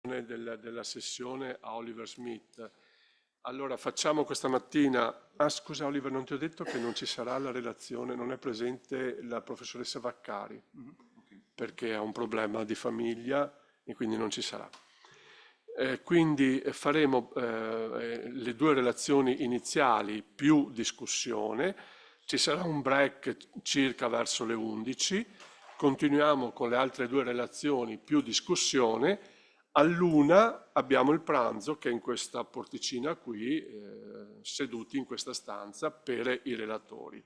della sessione a Oliver Smith. Allora facciamo questa mattina. Ah, scusa Oliver, non ti ho detto che non ci sarà la relazione, non è presente la professoressa Vaccari perché ha un problema di famiglia e quindi non ci sarà. Quindi faremo le due relazioni iniziali più discussione, ci sarà un break circa verso le 11, continuiamo con le altre due relazioni più discussione, all'una abbiamo il pranzo che è in questa porticina qui, seduti in questa stanza per i relatori.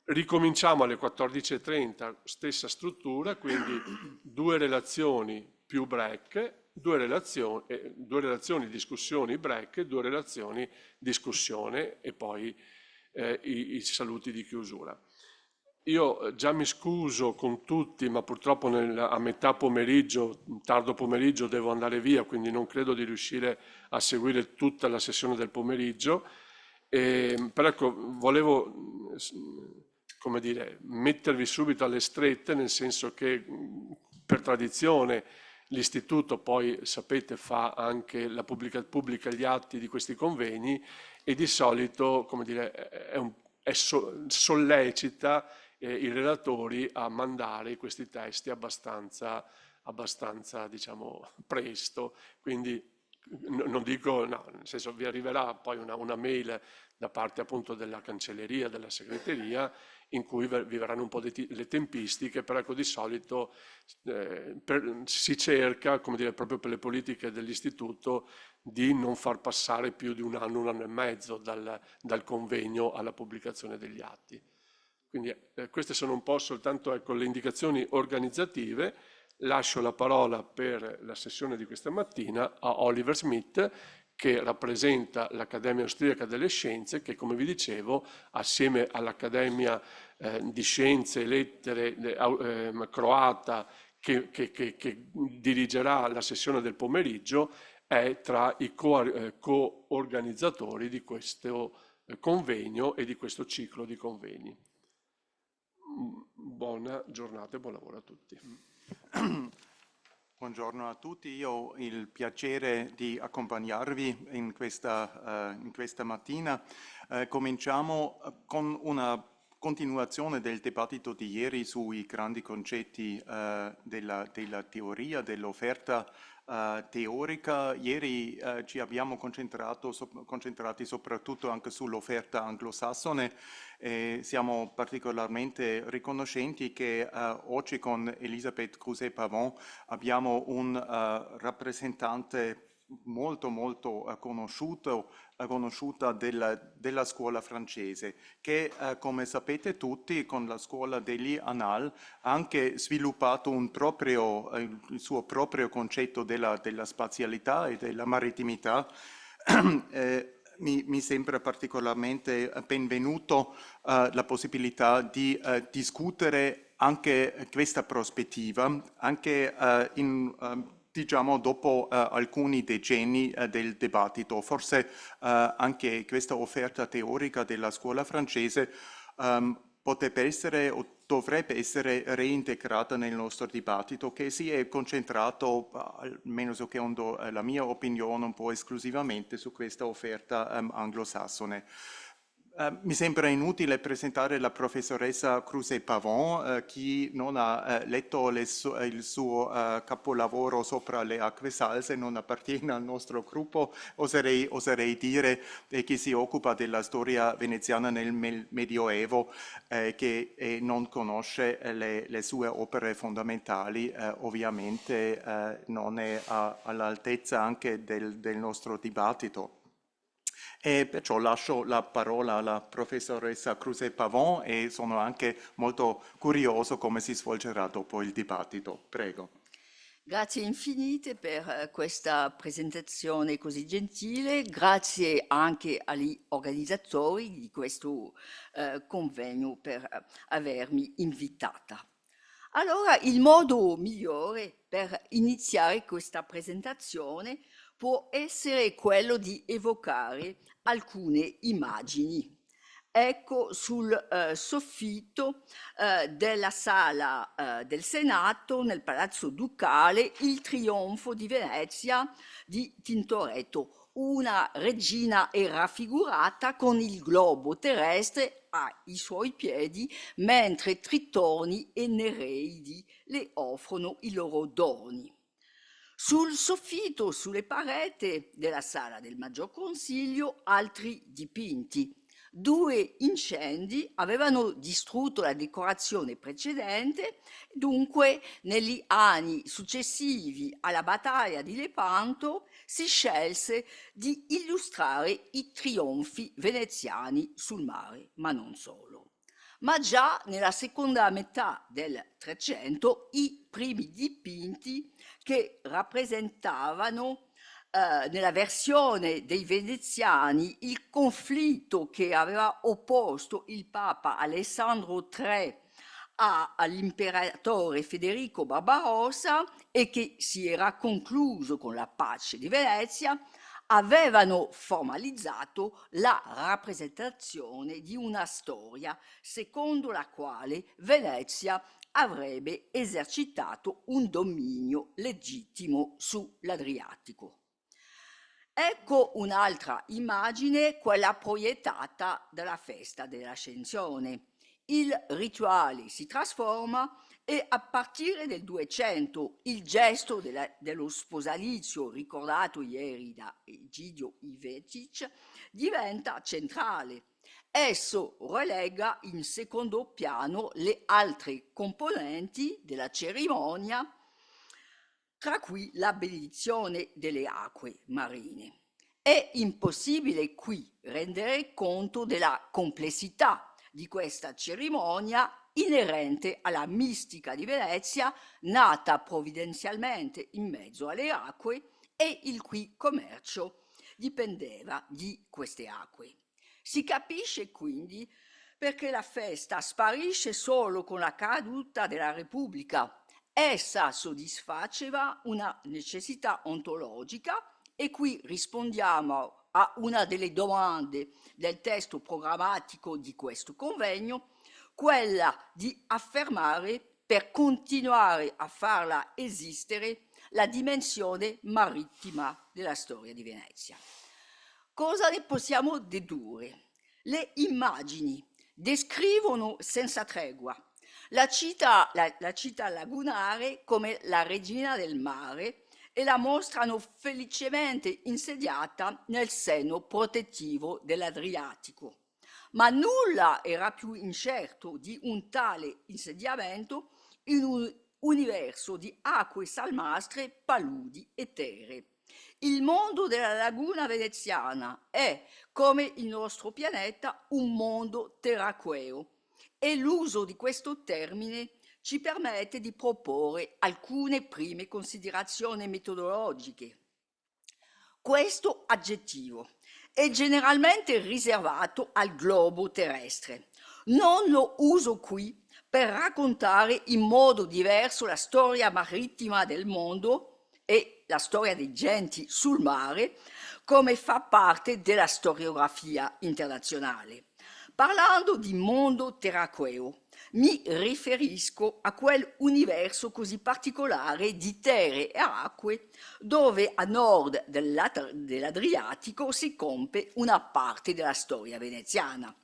Ricominciamo alle 14:30, stessa struttura, quindi due relazioni più break, due relazioni discussioni break, due relazioni discussione e poi i saluti di chiusura. Io già mi scuso con tutti, ma purtroppo a metà pomeriggio, tardo pomeriggio devo andare via, quindi non credo di riuscire a seguire tutta la sessione del pomeriggio. Però ecco, volevo, come dire, mettervi subito alle strette, nel senso che per tradizione l'istituto poi, sapete, fa anche pubblica gli atti di questi convegni e di solito, come dire, sollecita i relatori a mandare questi testi abbastanza, diciamo, presto. Quindi non dico, no, nel senso vi arriverà poi una mail da parte appunto della cancelleria, della segreteria, in cui vi verranno un po' le tempistiche, però ecco, di solito si cerca, come dire, proprio per le politiche dell'istituto, di non far passare più di un anno e mezzo dal convegno alla pubblicazione degli atti. Quindi queste sono un po' soltanto, ecco, le indicazioni organizzative. Lascio la parola per la sessione di questa mattina a Oliver Smith, che rappresenta l'Accademia Austriaca delle Scienze, che come vi dicevo, assieme all'Accademia di Scienze e Lettere croata, che dirigerà la sessione del pomeriggio, è tra i co-organizzatori di questo convegno e di questo ciclo di convegni. Buona giornata e buon lavoro a tutti. Buongiorno a tutti, io ho il piacere di accompagnarvi in questa mattina. Cominciamo con una continuazione del dibattito di ieri sui grandi concetti della teoria, dell'offerta teorica. Ieri ci abbiamo concentrati soprattutto anche sull'offerta anglosassone e siamo particolarmente riconoscenti che oggi con Elisabeth Crouzet-Pavon abbiamo un rappresentante molto conosciuta della scuola francese, che come sapete tutti con la scuola degli Annales ha anche sviluppato il suo proprio concetto della spazialità e della marittimità. Mi sembra particolarmente benvenuto la possibilità di discutere anche questa prospettiva, anche diciamo dopo alcuni decenni del dibattito. Forse anche questa offerta teorica della scuola francese potrebbe essere o dovrebbe essere reintegrata nel nostro dibattito, che si è concentrato, almeno secondo la mia opinione, un po' esclusivamente su questa offerta anglosassone. Mi sembra inutile presentare la professoressa Crouzet-Pavon. Chi non ha letto il suo capolavoro Sopra le acque salse non appartiene al nostro gruppo, oserei dire, che si occupa della storia veneziana nel Medioevo, che non conosce le sue opere fondamentali, ovviamente non è all'altezza anche del nostro dibattito. E perciò lascio la parola alla professoressa Crouzet-Pavon e sono anche molto curioso come si svolgerà dopo il dibattito. Prego. Grazie infinite per questa presentazione così gentile, grazie anche agli organizzatori di questo convegno per avermi invitata. Allora, il modo migliore per iniziare questa presentazione può essere quello di evocare alcune immagini. ecco sul soffitto della sala del Senato nel Palazzo Ducale il trionfo di Venezia di Tintoretto, una regina è raffigurata con il globo terrestre ai suoi piedi, mentre Tritoni e Nereidi le offrono i loro doni. Sul soffitto, sulle pareti della sala del Maggior Consiglio, altri dipinti. 2 incendi avevano distrutto la decorazione precedente, dunque negli anni successivi alla battaglia di Lepanto si scelse di illustrare i trionfi veneziani sul mare, ma non solo. Ma già nella seconda metà del Trecento i primi dipinti che rappresentavano nella versione dei veneziani il conflitto che aveva opposto il Papa Alessandro III all'imperatore Federico Barbarossa e che si era concluso con la pace di Venezia, avevano formalizzato la rappresentazione di una storia secondo la quale Venezia avrebbe esercitato un dominio legittimo sull'Adriatico. Ecco un'altra immagine, quella proiettata dalla festa dell'Ascensione. Il rituale si trasforma e a partire del 200 il gesto dello sposalizio ricordato ieri da Egidio Ivetic diventa centrale. Esso relega in secondo piano le altre componenti della cerimonia, tra cui la benedizione delle acque marine. È impossibile qui rendere conto della complessità di questa cerimonia inerente alla mistica di Venezia, nata provvidenzialmente in mezzo alle acque e il cui commercio dipendeva di queste acque. Si capisce quindi perché la festa sparisce solo con la caduta della Repubblica. Essa soddisfaceva una necessità ontologica e qui rispondiamo a una delle domande del testo programmatico di questo convegno, quella di affermare per continuare a farla esistere la dimensione marittima della storia di Venezia. Cosa ne possiamo dedurre? Le immagini descrivono senza tregua la città lagunare come la regina del mare e la mostrano felicemente insediata nel seno protettivo dell'Adriatico. Ma nulla era più incerto di un tale insediamento in un universo di acque salmastre, paludi e terre. Il mondo della laguna veneziana è, come il nostro pianeta, un mondo terraqueo e l'uso di questo termine ci permette di proporre alcune prime considerazioni metodologiche. Questo aggettivo è generalmente riservato al globo terrestre. Non lo uso qui per raccontare in modo diverso la storia marittima del mondo e la storia dei genti sul mare, come fa parte della storiografia internazionale. Parlando di mondo terraqueo, mi riferisco a quel universo così particolare di terre e acque dove a nord dell'Adriatico si compie una parte della storia veneziana.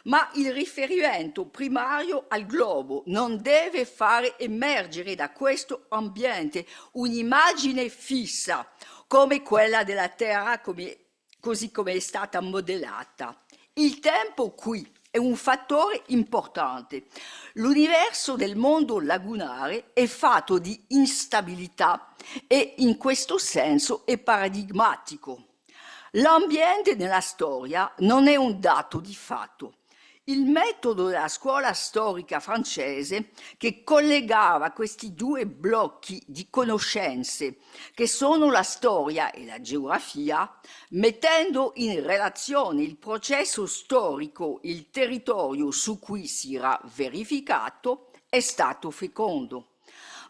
Ma il riferimento primario al globo non deve fare emergere da questo ambiente un'immagine fissa come quella della Terra così come è stata modellata. Il tempo qui è un fattore importante. L'universo del mondo lagunare è fatto di instabilità e in questo senso è paradigmatico. L'ambiente nella storia non è un dato di fatto. Il metodo della scuola storica francese che collegava questi due blocchi di conoscenze che sono la storia e la geografia, mettendo in relazione il processo storico e il territorio su cui si era verificato, è stato fecondo,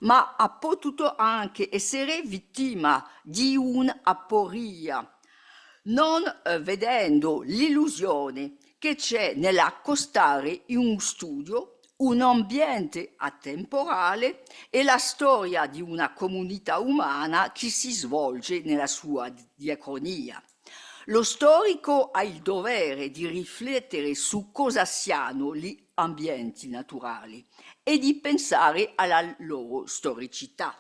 ma ha potuto anche essere vittima di un'aporia, non vedendo l'illusione che c'è nell'accostare in un studio un ambiente atemporale e la storia di una comunità umana che si svolge nella sua diacronia. Lo storico ha il dovere di riflettere su cosa siano gli ambienti naturali e di pensare alla loro storicità.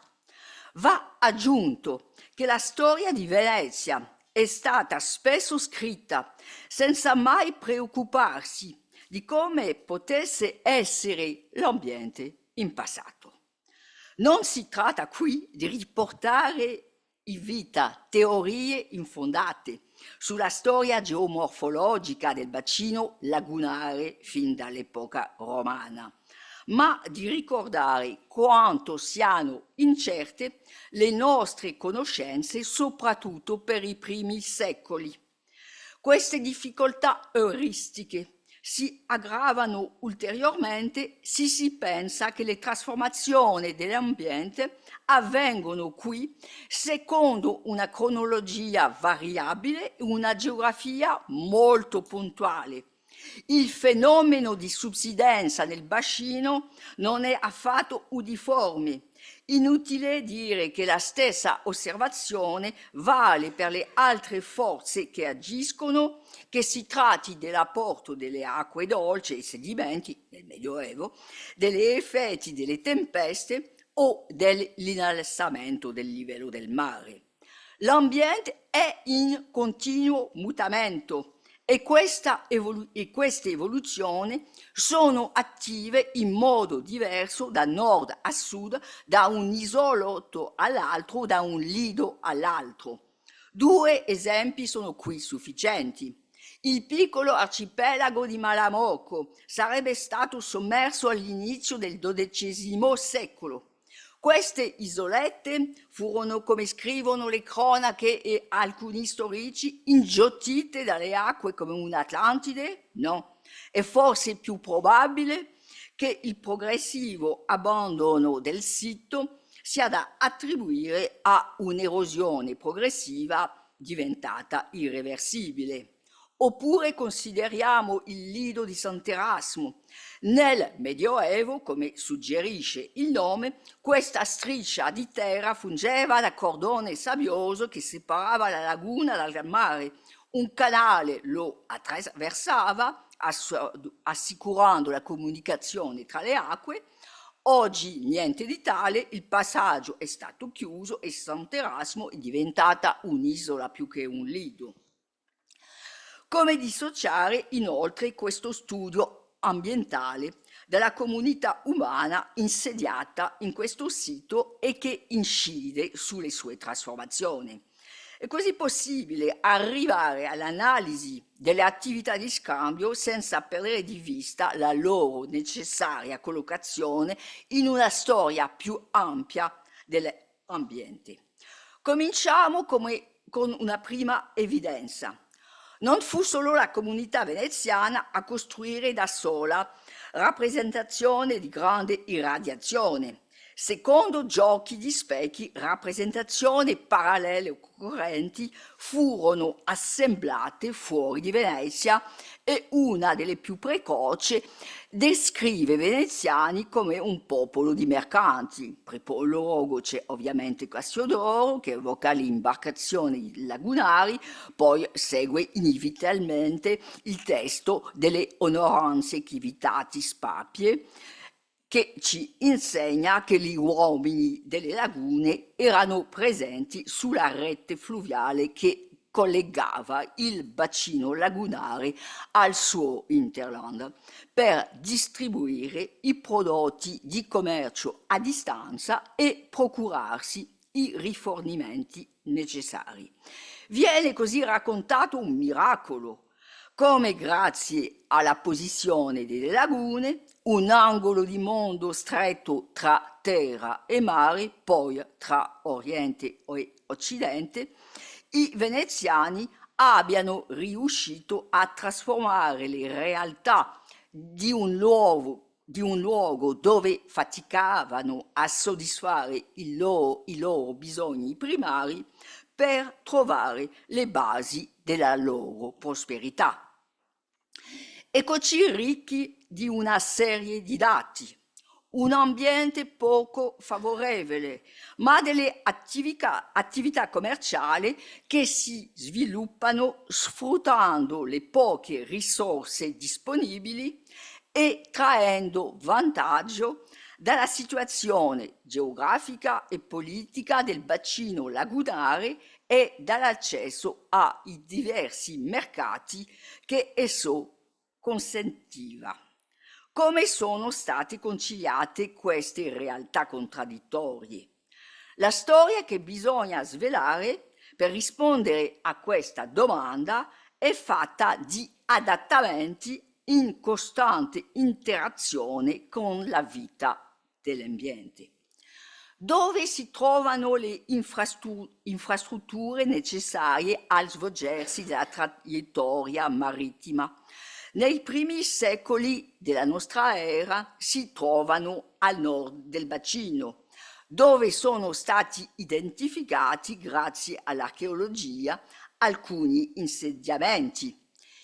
Va aggiunto che la storia di Venezia è stata spesso scritta senza mai preoccuparsi di come potesse essere l'ambiente in passato. Non si tratta qui di riportare in vita teorie infondate sulla storia geomorfologica del bacino lagunare fin dall'epoca romana, ma di ricordare quanto siano incerte le nostre conoscenze, soprattutto per i primi secoli. Queste difficoltà euristiche si aggravano ulteriormente se si pensa che le trasformazioni dell'ambiente avvengono qui secondo una cronologia variabile e una geografia molto puntuale. Il fenomeno di subsidenza nel bacino non è affatto uniforme. Inutile dire che la stessa osservazione vale per le altre forze che agiscono, che si tratti dell'apporto delle acque dolci e sedimenti nel Medioevo, degli effetti delle tempeste o dell'innalzamento del livello del mare. L'ambiente è in continuo mutamento e queste evoluzioni sono attive in modo diverso da nord a sud, da un isolotto all'altro, da un lido all'altro. 2 esempi sono qui sufficienti. Il piccolo arcipelago di Malamocco sarebbe stato sommerso all'inizio del XII secolo. Queste isolette furono, come scrivono le cronache e alcuni storici, inghiottite dalle acque come un'Atlantide? No. È forse più probabile che il progressivo abbandono del sito sia da attribuire a un'erosione progressiva diventata irreversibile. Oppure consideriamo il lido di Sant'Erasmo. Nel Medioevo, come suggerisce il nome, questa striscia di terra fungeva da cordone sabbioso che separava la laguna dal mare. Un canale lo attraversava, assicurando la comunicazione tra le acque. Oggi niente di tale, il passaggio è stato chiuso e Sant'Erasmo è diventata un'isola più che un lido. Come dissociare inoltre questo studio ambientale dalla comunità umana insediata in questo sito e che incide sulle sue trasformazioni? È così possibile arrivare all'analisi delle attività di scambio senza perdere di vista la loro necessaria collocazione in una storia più ampia dell'ambiente. Cominciamo con una prima evidenza. Non fu solo la comunità veneziana a costruire da sola rappresentazione di grande irradiazione. Secondo giochi di specchi, rappresentazioni parallele occorrenti furono assemblate fuori di Venezia e una delle più precoci descrive i veneziani come un popolo di mercanti. Prologo c'è ovviamente Cassiodoro che evoca le imbarcazioni lagunari, poi segue inevitabilmente il testo delle onoranze civitatis papie, che ci insegna che gli uomini delle lagune erano presenti sulla rete fluviale che collegava il bacino lagunare al suo hinterland per distribuire i prodotti di commercio a distanza e procurarsi i rifornimenti necessari. Viene così raccontato un miracolo, come grazie alla posizione delle lagune, un angolo di mondo stretto tra terra e mare, poi tra Oriente e Occidente, i veneziani abbiano riuscito a trasformare le realtà di un luogo dove faticavano a soddisfare i loro bisogni primari per trovare le basi della loro prosperità. Eccoci ricchi di una serie di dati, un ambiente poco favorevole, ma delle attività commerciali che si sviluppano sfruttando le poche risorse disponibili e traendo vantaggio dalla situazione geografica e politica del bacino lagunare e dall'accesso ai diversi mercati che esso consentiva. Come sono state conciliate queste realtà contraddittorie? La storia che bisogna svelare per rispondere a questa domanda è fatta di adattamenti in costante interazione con la vita dell'ambiente. Dove si trovano le infrastrutture necessarie al svolgersi della traiettoria marittima? Nei primi secoli della nostra era si trovano al nord del bacino, dove sono stati identificati, grazie all'archeologia, alcuni insediamenti.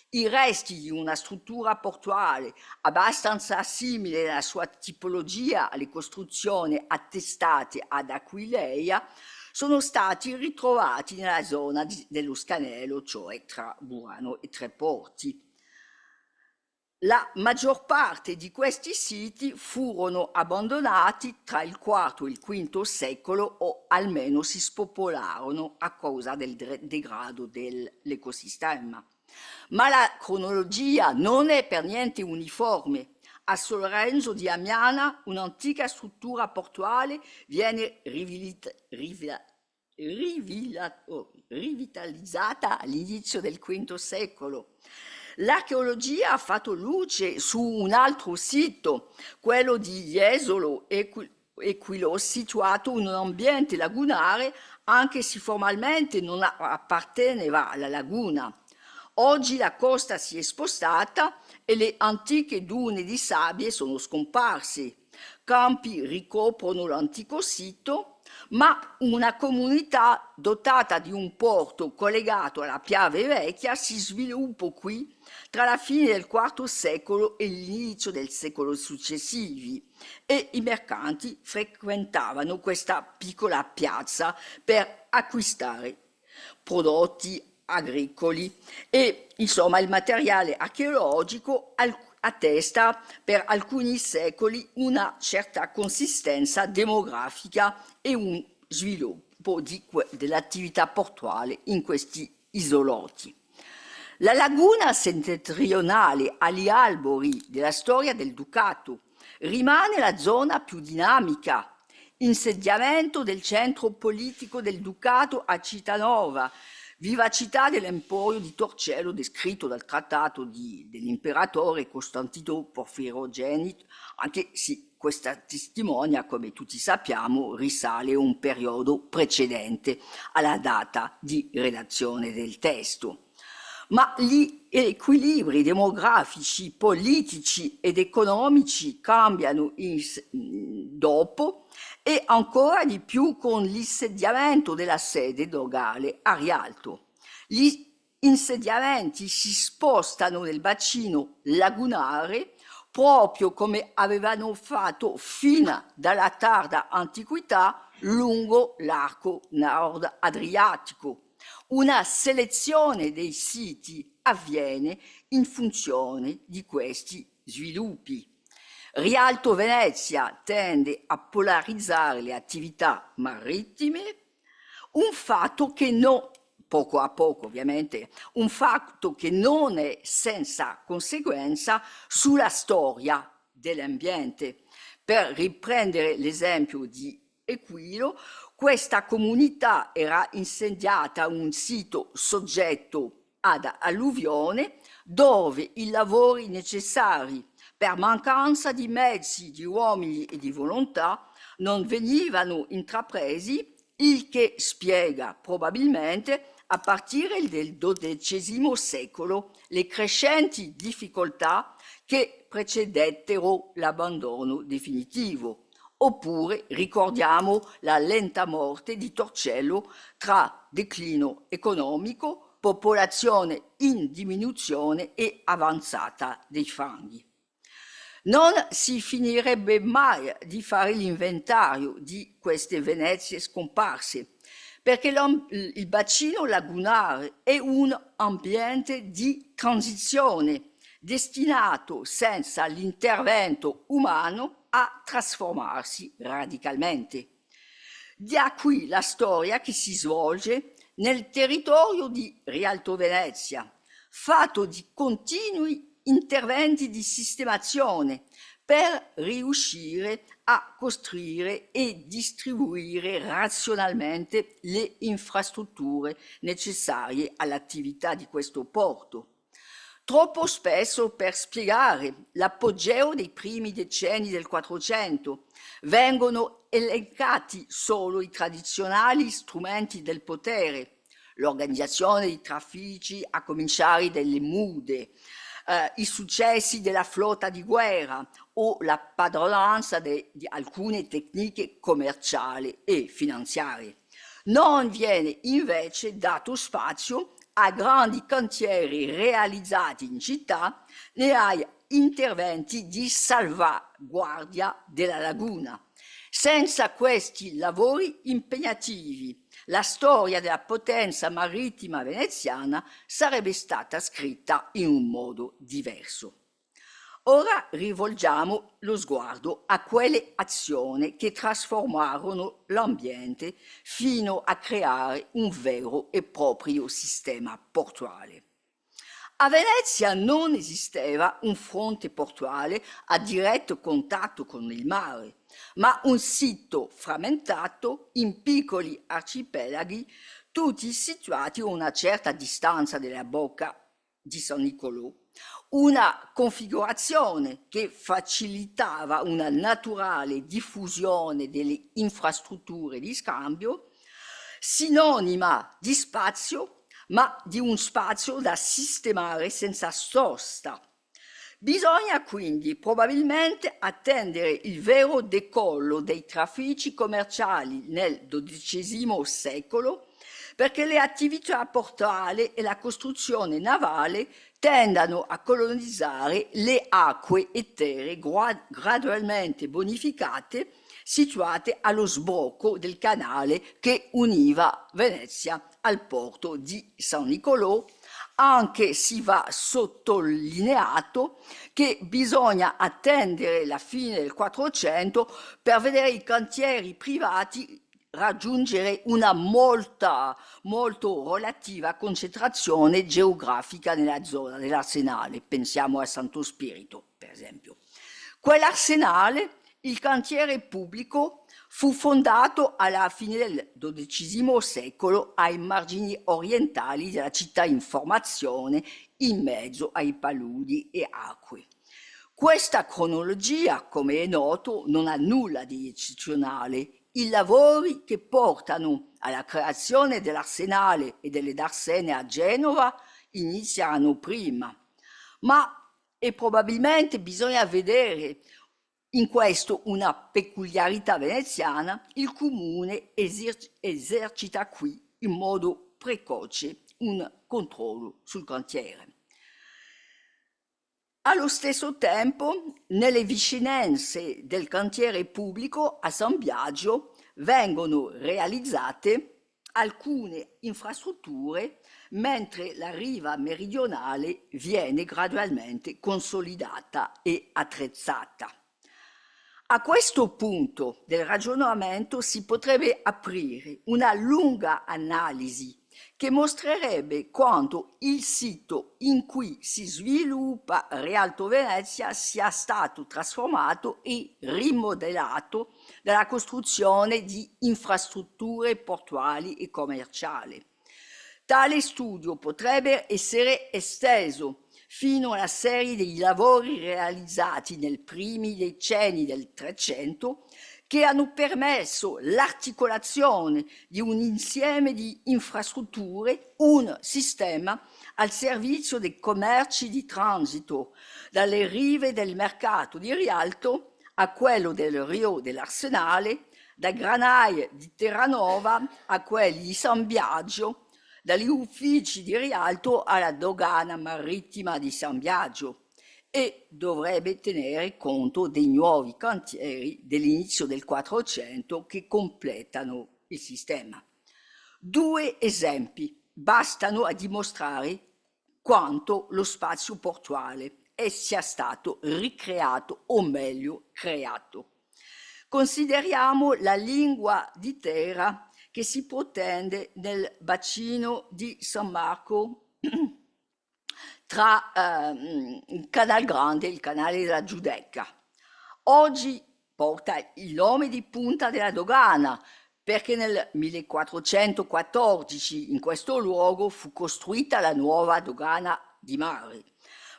I resti di una struttura portuale abbastanza simile nella sua tipologia alle costruzioni attestate ad Aquileia sono stati ritrovati nella zona dello Scanelo, cioè tra Burano e Treporti. La maggior parte di questi siti furono abbandonati tra il IV e il V secolo o almeno si spopolarono a causa del degrado dell'ecosistema. Ma la cronologia non è per niente uniforme. A San Lorenzo di Amiana un'antica struttura portuale viene rivitalizzata all'inizio del V secolo. L'archeologia ha fatto luce su un altro sito, quello di Jesolo Equilo, situato in un ambiente lagunare, anche se formalmente non apparteneva alla laguna. Oggi la costa si è spostata e le antiche dune di sabbie sono scomparse. Campi ricoprono l'antico sito, ma una comunità dotata di un porto collegato alla Piave Vecchia si sviluppa qui tra la fine del IV secolo e l'inizio del secolo successivi e i mercanti frequentavano questa piccola piazza per acquistare prodotti agricoli e insomma il materiale archeologico attesta per alcuni secoli una certa consistenza demografica e un sviluppo dell'attività portuale in questi isoloti. La laguna settentrionale agli albori della storia del Ducato rimane la zona più dinamica, insediamento del centro politico del Ducato a Cittadinova, vivacità dell'emporio di Torcello descritto dal trattato dell'imperatore Costantino Porfirogenito, anche se questa testimonia, come tutti sappiamo, risale a un periodo precedente alla data di redazione del testo. Ma gli equilibri demografici, politici ed economici cambiano dopo e ancora di più con l'insediamento della sede dogale a Rialto. Gli insediamenti si spostano nel bacino lagunare proprio come avevano fatto fino dalla tarda antichità lungo l'arco nord adriatico. Una selezione dei siti avviene in funzione di questi sviluppi. Rialto Venezia tende a polarizzare le attività marittime, un fatto che poco a poco ovviamente, un fatto che non è senza conseguenza sulla storia dell'ambiente. Per riprendere l'esempio di Equilo, questa comunità era insediata a un sito soggetto ad alluvione dove i lavori necessari per mancanza di mezzi, di uomini e di volontà non venivano intrapresi, il che spiega probabilmente a partire dal XII secolo le crescenti difficoltà che precedettero l'abbandono definitivo. Oppure ricordiamo la lenta morte di Torcello tra declino economico, popolazione in diminuzione e avanzata dei fanghi. Non si finirebbe mai di fare l'inventario di queste Venezie scomparse, perché il bacino lagunare è un ambiente di transizione destinato, senza l'intervento umano, a trasformarsi radicalmente. Da qui la storia che si svolge nel territorio di Rialto Venezia, fatto di continui interventi di sistemazione per riuscire a costruire e distribuire razionalmente le infrastrutture necessarie all'attività di questo porto. Troppo spesso, per spiegare l'apogeo dei primi decenni del Quattrocento, vengono elencati solo i tradizionali strumenti del potere, l'organizzazione dei traffici, a cominciare dalle mude, i successi della flotta di guerra o la padronanza di alcune tecniche commerciali e finanziarie. Non viene invece dato spazio a grandi cantieri realizzati in città né ai interventi di salvaguardia della laguna. Senza questi lavori impegnativi, la storia della potenza marittima veneziana sarebbe stata scritta in un modo diverso. Ora rivolgiamo lo sguardo a quelle azioni che trasformarono l'ambiente fino a creare un vero e proprio sistema portuale. A Venezia non esisteva un fronte portuale a diretto contatto con il mare, ma un sito frammentato in piccoli arcipelaghi, tutti situati a una certa distanza dalla bocca di San Nicolò, una configurazione che facilitava una naturale diffusione delle infrastrutture di scambio, sinonima di spazio, ma di un spazio da sistemare senza sosta. Bisogna quindi probabilmente attendere il vero decollo dei traffici commerciali nel XII secolo, perché le attività portuali e la costruzione navale tendano a colonizzare le acque eteree gradualmente bonificate situate allo sbocco del canale che univa Venezia al porto di San Nicolò, anche si va sottolineato che bisogna attendere la fine del Quattrocento per vedere i cantieri privati raggiungere una molto relativa concentrazione geografica nella zona dell'Arsenale. Pensiamo a Santo Spirito, per esempio. Quell'Arsenale, il cantiere pubblico, fu fondato alla fine del XII secolo ai margini orientali della città in formazione, in mezzo ai paludi e acque. Questa cronologia, come è noto, non ha nulla di eccezionale. I lavori che portano alla creazione dell'Arsenale e delle Darsene a Genova iniziano prima, ma e probabilmente bisogna vedere in questo una peculiarità veneziana. Il comune esercita qui in modo precoce un controllo sul cantiere. Allo stesso tempo, nelle vicinanze del cantiere pubblico a San Biagio vengono realizzate alcune infrastrutture, mentre la riva meridionale viene gradualmente consolidata e attrezzata. A questo punto del ragionamento si potrebbe aprire una lunga analisi che mostrerebbe quanto il sito in cui si sviluppa Rialto Venezia sia stato trasformato e rimodellato dalla costruzione di infrastrutture portuali e commerciali. Tale studio potrebbe essere esteso fino alla serie dei lavori realizzati nei primi decenni del Trecento, che hanno permesso l'articolazione di un insieme di infrastrutture, un sistema al servizio dei commerci di transito, dalle rive del mercato di Rialto a quello del Rio dell'Arsenale, da Granai di Terranova a quelli di San Biagio, dagli uffici di Rialto alla dogana marittima di San Biagio e dovrebbe tenere conto dei nuovi cantieri dell'inizio del 400 che completano il sistema. 2 esempi bastano a dimostrare quanto lo spazio portuale sia stato ricreato o meglio creato. Consideriamo la lingua di terra che si protende nel bacino di San Marco tra il Canal Grande e il canale della Giudecca. Oggi porta il nome di Punta della Dogana perché nel 1414 in questo luogo fu costruita la nuova dogana di mare,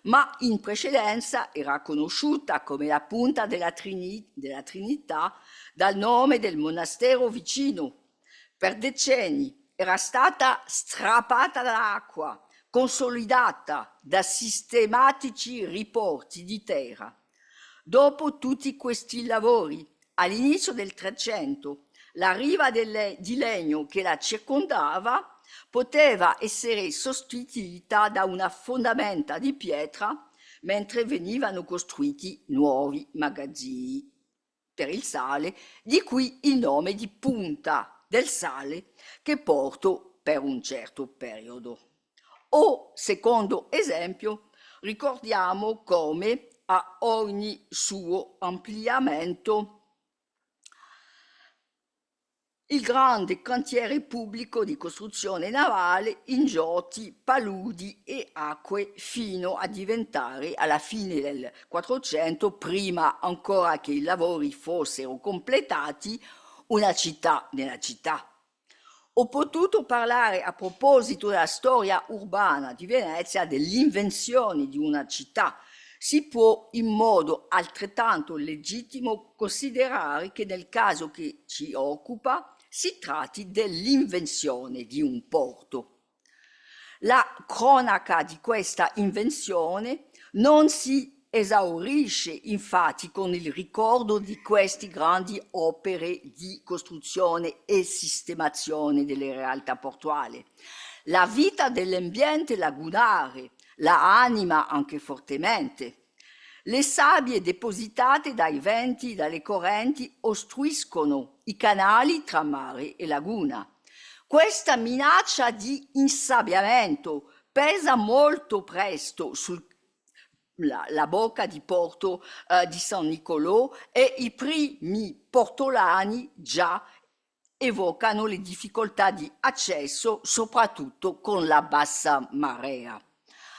ma in precedenza era conosciuta come la Punta della Trinità dal nome del monastero vicino. Per decenni era stata strappata dall'acqua, consolidata da sistematici riporti di terra. Dopo tutti questi lavori, all'inizio del 300, la riva di legno che la circondava poteva essere sostituita da una fondamenta di pietra mentre venivano costruiti nuovi magazzini per il sale, di cui il nome di Punta del Sale che porto per un certo periodo. O, secondo esempio, ricordiamo come a ogni suo ampliamento il grande cantiere pubblico di costruzione navale ingiotti paludi e acque fino a diventare alla fine del 400, prima ancora che i lavori fossero completati, una città nella città. Ho potuto parlare a proposito della storia urbana di Venezia dell'invenzione di una città. Si può in modo altrettanto legittimo considerare che nel caso che ci occupa si tratti dell'invenzione di un porto. La cronaca di questa invenzione non si esaurisce infatti con il ricordo di queste grandi opere di costruzione e sistemazione delle realtà portuali. La vita dell'ambiente lagunare la anima anche fortemente. Le sabbie depositate dai venti, dalle correnti, ostruiscono i canali tra mare e laguna. Questa minaccia di insabbiamento pesa molto presto sulla bocca di porto di San Nicolò e i primi portolani già evocano le difficoltà di accesso, soprattutto con la bassa marea.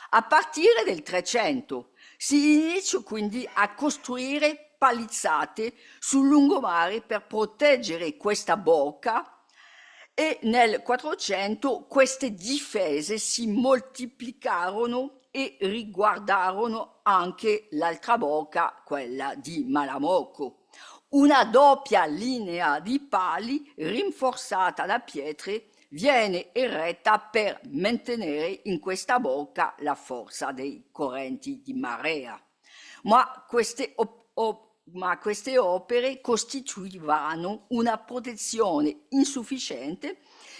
A partire del 300 si inizia quindi a costruire palizzate sul lungomare per proteggere questa bocca e nel 400 queste difese si moltiplicarono e riguardarono anche l'altra bocca, quella di Malamocco. Una doppia linea di pali rinforzata da pietre viene eretta per mantenere in questa bocca la forza dei correnti di marea. Ma queste opere costituivano una protezione insufficiente.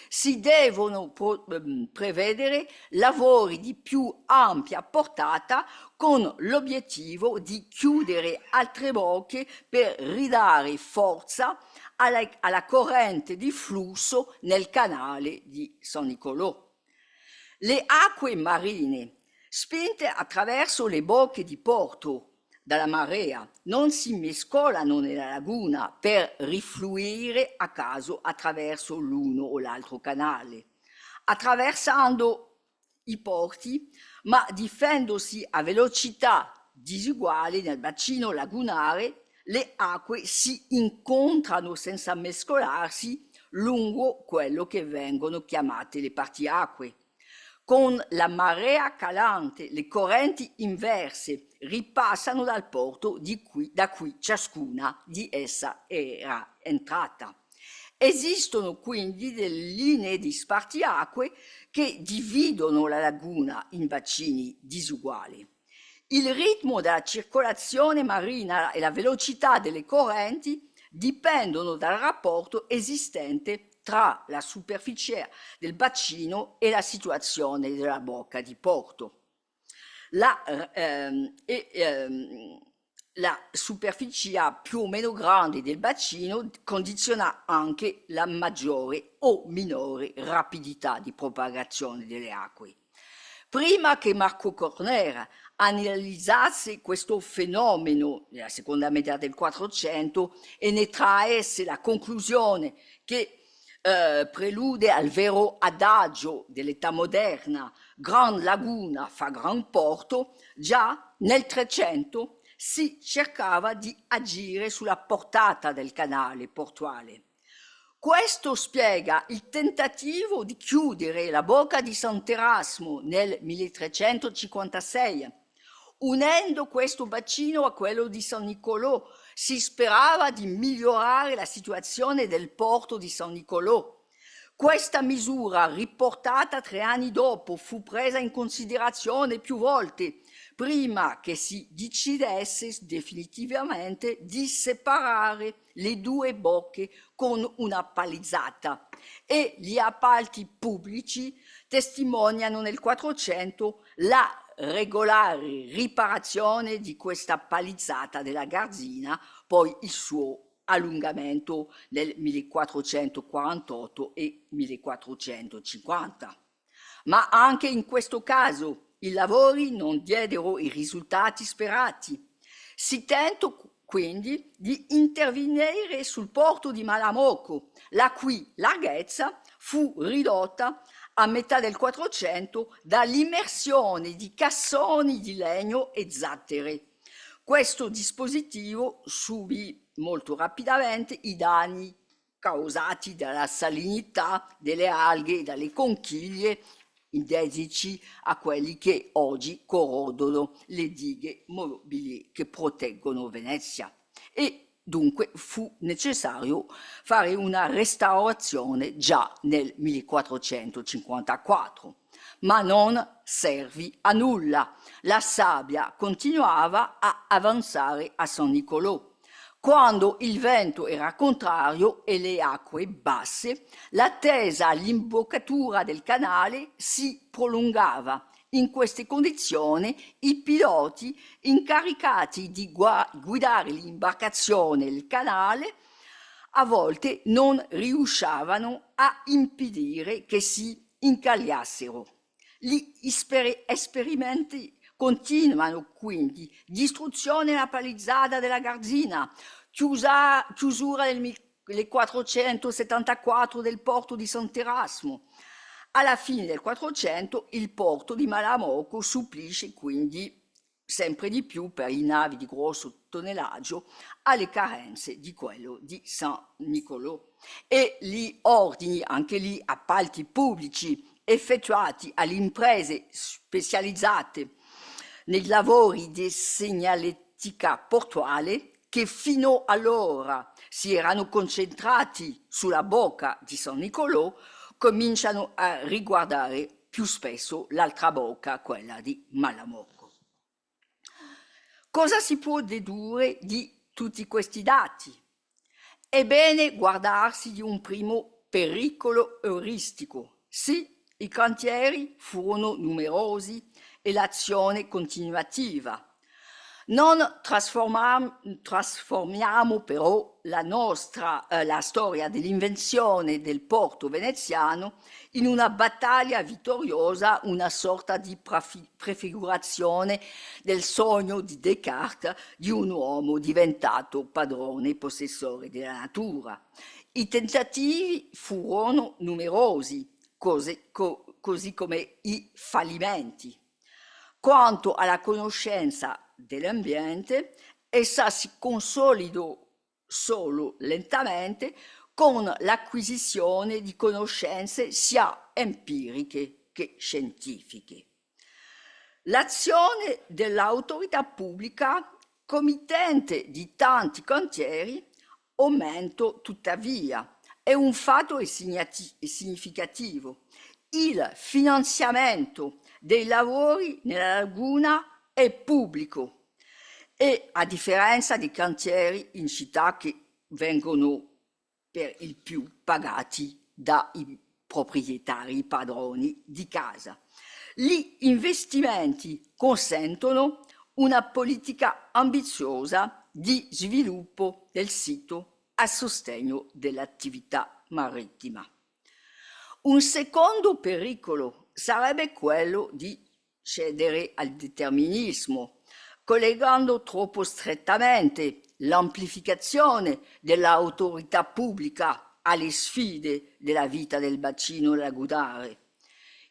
Si devono prevedere lavori di più ampia portata con l'obiettivo di chiudere altre bocche per ridare forza alla corrente di flusso nel canale di San Nicolò. Le acque marine, spinte attraverso le bocche di porto dalla marea, non si mescolano nella laguna per rifluire a caso attraverso l'uno o l'altro canale, attraversando i porti, ma difendosi a velocità disuguali nel bacino lagunare. Le acque si incontrano senza mescolarsi lungo quello che vengono chiamate le partiacque. Con la marea calante, le correnti inverse ripassano dal porto da cui ciascuna di essa era entrata. Esistono quindi delle linee di spartiacque che dividono la laguna in bacini disuguali. Il ritmo della circolazione marina e la velocità delle correnti dipendono dal rapporto esistente tra la superficie del bacino e la situazione della bocca di porto. La superficie più o meno grande del bacino condiziona anche la maggiore o minore rapidità di propagazione delle acque. Prima che Marco Corner analizzasse questo fenomeno nella seconda metà del 400 e ne traesse la conclusione che prelude al vero adagio dell'età moderna, Gran Laguna fa Gran Porto, già nel 300 si cercava di agire sulla portata del canale portuale. Questo spiega il tentativo di chiudere la bocca di Sant'Erasmo nel 1356. Unendo questo bacino a quello di San Nicolò, si sperava di migliorare la situazione del porto di San Nicolò. Questa misura, riportata 3 anni dopo, fu presa in considerazione più volte, prima che si decidesse definitivamente di separare le due bocche con una palizzata, e gli appalti pubblici testimoniano nel 400 la regolare riparazione di questa palizzata della Garzina, poi il suo allungamento nel 1448 e 1450. Ma anche in questo caso i lavori non diedero i risultati sperati. Si tentò quindi di intervenire sul porto di Malamocco, la cui larghezza fu ridotta a metà del 400 dall'immersione di cassoni di legno e zattere. Questo dispositivo subì molto rapidamente i danni causati dalla salinità delle alghe e dalle conchiglie, identici a quelli che oggi corrodono le dighe mobili che proteggono Venezia. E dunque fu necessario fare una restaurazione già nel 1454, ma non servì a nulla. La sabbia continuava a avanzare a San Nicolò. Quando il vento era contrario e le acque basse, l'attesa all'imboccatura del canale si prolungava. In queste condizioni i piloti incaricati di guidare l'imbarcazione nel canale a volte non riuscivano a impedire che si incagliassero. Gli esperimenti continuano quindi: distruzione della palizzata della Garzina, chiusura nel 1474 del porto di Sant'Erasmo. Alla fine del 400 il porto di Malamocco supplisce quindi sempre di più, per i navi di grosso tonnellaggio, alle carenze di quello di San Nicolò, e gli ordini, anche lì appalti pubblici effettuati alle imprese specializzate nei lavori di segnaletica portuale, che fino allora si erano concentrati sulla bocca di San Nicolò, cominciano a riguardare più spesso l'altra bocca, quella di Malamocco. Cosa si può dedurre di tutti questi dati? È bene guardarsi di un primo pericolo euristico. Sì, i cantieri furono numerosi e l'azione continuativa. Non trasformiamo però la storia dell'invenzione del porto veneziano in una battaglia vittoriosa, una sorta di prefigurazione del sogno di Descartes di un uomo diventato padrone e possessore della natura. I tentativi furono numerosi, così come i fallimenti. Quanto alla conoscenza dell'ambiente, essa si consolidò solo lentamente con l'acquisizione di conoscenze sia empiriche che scientifiche. L'azione dell'autorità pubblica, committente di tanti cantieri, aumentò tuttavia. È un fatto significativo. Il finanziamento dei lavori nella laguna è pubblico, e a differenza dei cantieri in città che vengono per il più pagati dai proprietari, i padroni di casa. Gli investimenti consentono una politica ambiziosa di sviluppo del sito a sostegno dell'attività marittima. Un secondo pericolo sarebbe quello di cedere al determinismo, collegando troppo strettamente l'amplificazione dell'autorità pubblica alle sfide della vita del bacino lagunare.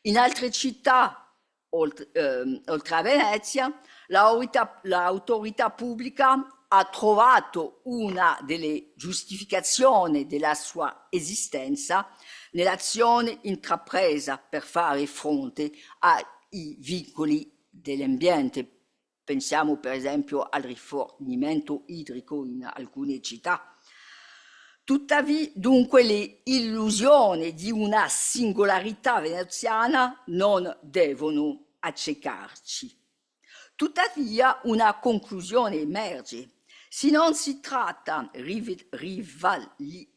In altre città, oltre a Venezia, l'autorità pubblica ha trovato una delle giustificazioni della sua esistenza nell'azione intrapresa per fare fronte ai vincoli dell'ambiente. Pensiamo per esempio al rifornimento idrico in alcune città. Tuttavia, dunque, le illusioni di una singolarità veneziana non devono accecarci. Tuttavia, una conclusione emerge. Se non si tratta,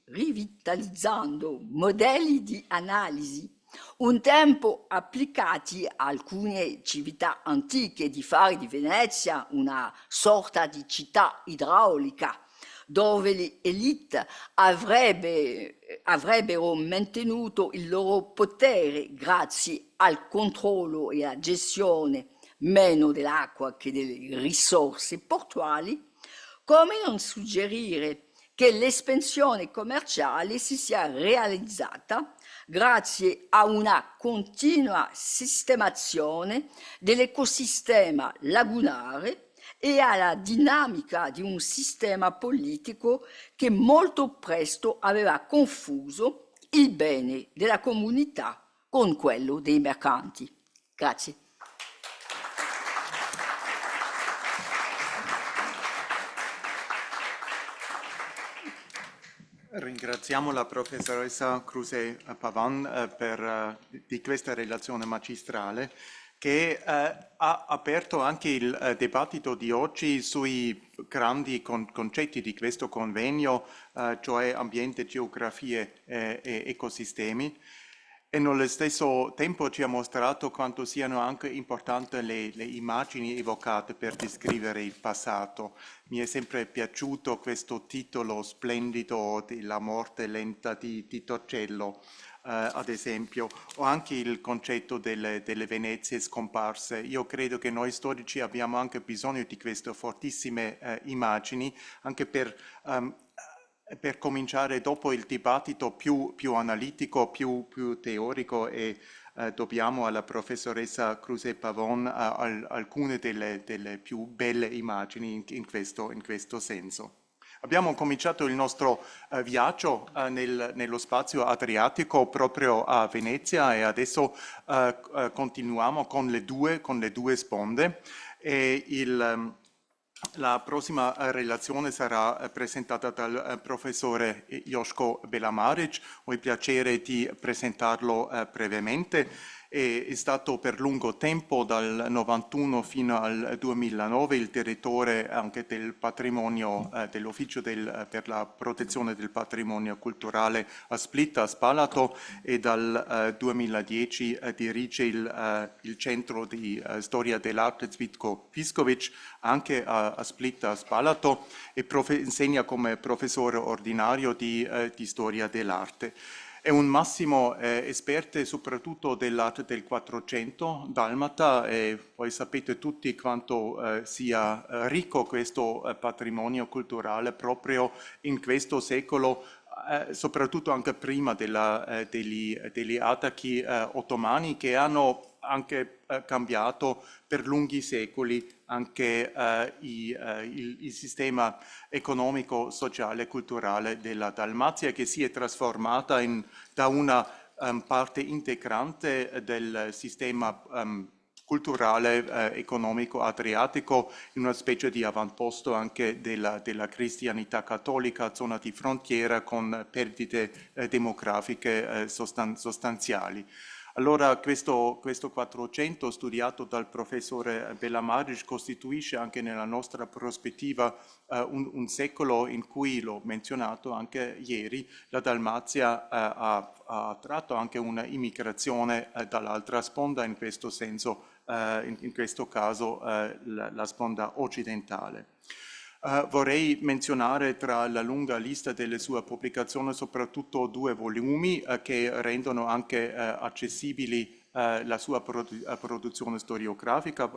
rivitalizzando modelli di analisi un tempo applicati a alcune civiltà antiche, di fare di Venezia una sorta di città idraulica, dove le elite avrebbero mantenuto il loro potere grazie al controllo e alla gestione meno dell'acqua che delle risorse portuali, come non suggerire che l'espansione commerciale si sia realizzata grazie a una continua sistemazione dell'ecosistema lagunare e alla dinamica di un sistema politico che molto presto aveva confuso il bene della comunità con quello dei mercanti. Grazie. Ringraziamo la professoressa Kruse Pavan di questa relazione magistrale che ha aperto anche il dibattito di oggi sui grandi concetti di questo convegno, cioè ambiente, geografie e ecosistemi. E nello stesso tempo ci ha mostrato quanto siano anche importanti le immagini evocate per descrivere il passato. Mi è sempre piaciuto questo titolo splendido di La morte lenta di Torcello, ad esempio, o anche il concetto delle Venezie scomparse. Io credo che noi storici abbiamo anche bisogno di queste fortissime immagini, anche per cominciare dopo il dibattito più analitico, più teorico, e dobbiamo alla professoressa Kruse Pavan alcune delle più belle immagini in questo senso. Abbiamo cominciato il nostro viaggio nello spazio adriatico proprio a Venezia e adesso continuiamo con le due sponde. E la prossima relazione sarà presentata dal professore Joško Belamarić. Ho il piacere di presentarlo brevemente. È stato per lungo tempo, dal 91 fino al 2009, il direttore anche del patrimonio, dell'Ufficio per la protezione del patrimonio culturale a Split, a Spalato, e dal 2010 dirige il Centro di Storia dell'Arte Cvitko Pisković, anche a Split, a Spalato, e insegna come professore ordinario di Storia dell'Arte. È un massimo esperto soprattutto dell'arte del Quattrocento dalmata, e voi sapete tutti quanto sia ricco questo patrimonio culturale proprio in questo secolo, soprattutto anche prima degli attacchi ottomani, che hanno anche cambiato per lunghi secoli anche il sistema economico, sociale e culturale della Dalmazia, che si è trasformata da una parte integrante del sistema culturale economico adriatico in una specie di avamposto anche della cristianità cattolica, zona di frontiera con perdite demografiche sostanziali. Allora questo 400 studiato dal professore Béla Maric costituisce anche nella nostra prospettiva un secolo in cui, l'ho menzionato anche ieri, la Dalmazia ha tratto anche un'immigrazione dall'altra sponda, in questo senso, in questo caso la sponda occidentale. Vorrei menzionare tra la lunga lista delle sue pubblicazioni soprattutto 2 volumi che rendono anche accessibili la sua produzione storiografica,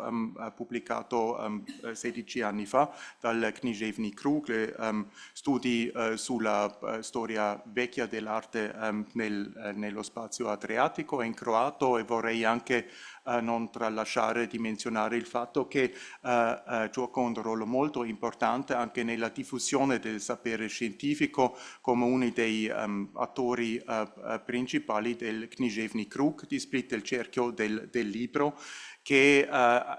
pubblicato 16 anni fa dal Književni krug, studi sulla storia vecchia dell'arte nello spazio adriatico in croato, e vorrei anche non tralasciare di menzionare il fatto che gioca un ruolo molto importante anche nella diffusione del sapere scientifico come uno dei attori principali del Književni krug, di Split, il cerchio del libro, che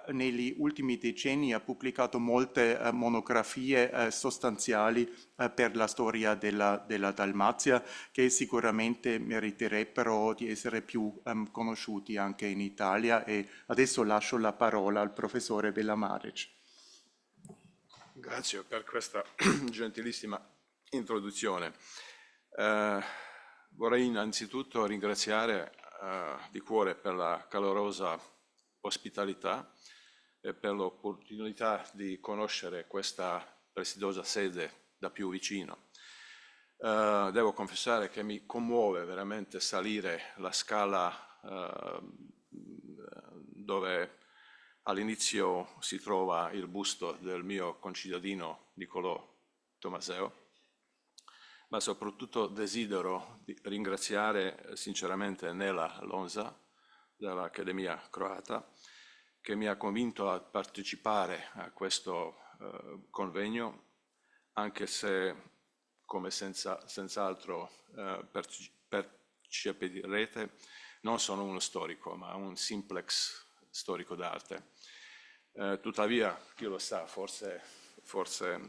negli ultimi decenni ha pubblicato molte monografie sostanziali per la storia della Dalmazia, che sicuramente meriterebbero di essere più conosciuti anche in Italia. E adesso lascio la parola al professore Béla Maric. Grazie per questa gentilissima introduzione. Vorrei innanzitutto ringraziare di cuore per la calorosa ospitalità e per l'opportunità di conoscere questa prestigiosa sede da più vicino. Devo confessare che mi commuove veramente salire la scala dove all'inizio si trova il busto del mio concittadino Niccolò Tomaseo, ma soprattutto desidero ringraziare sinceramente Nela Lonza dell'Accademia Croata, che mi ha convinto a partecipare a questo convegno, anche se, come senz'altro percepirete, non sono uno storico, ma un simplex storico d'arte. Tuttavia, chi lo sa, forse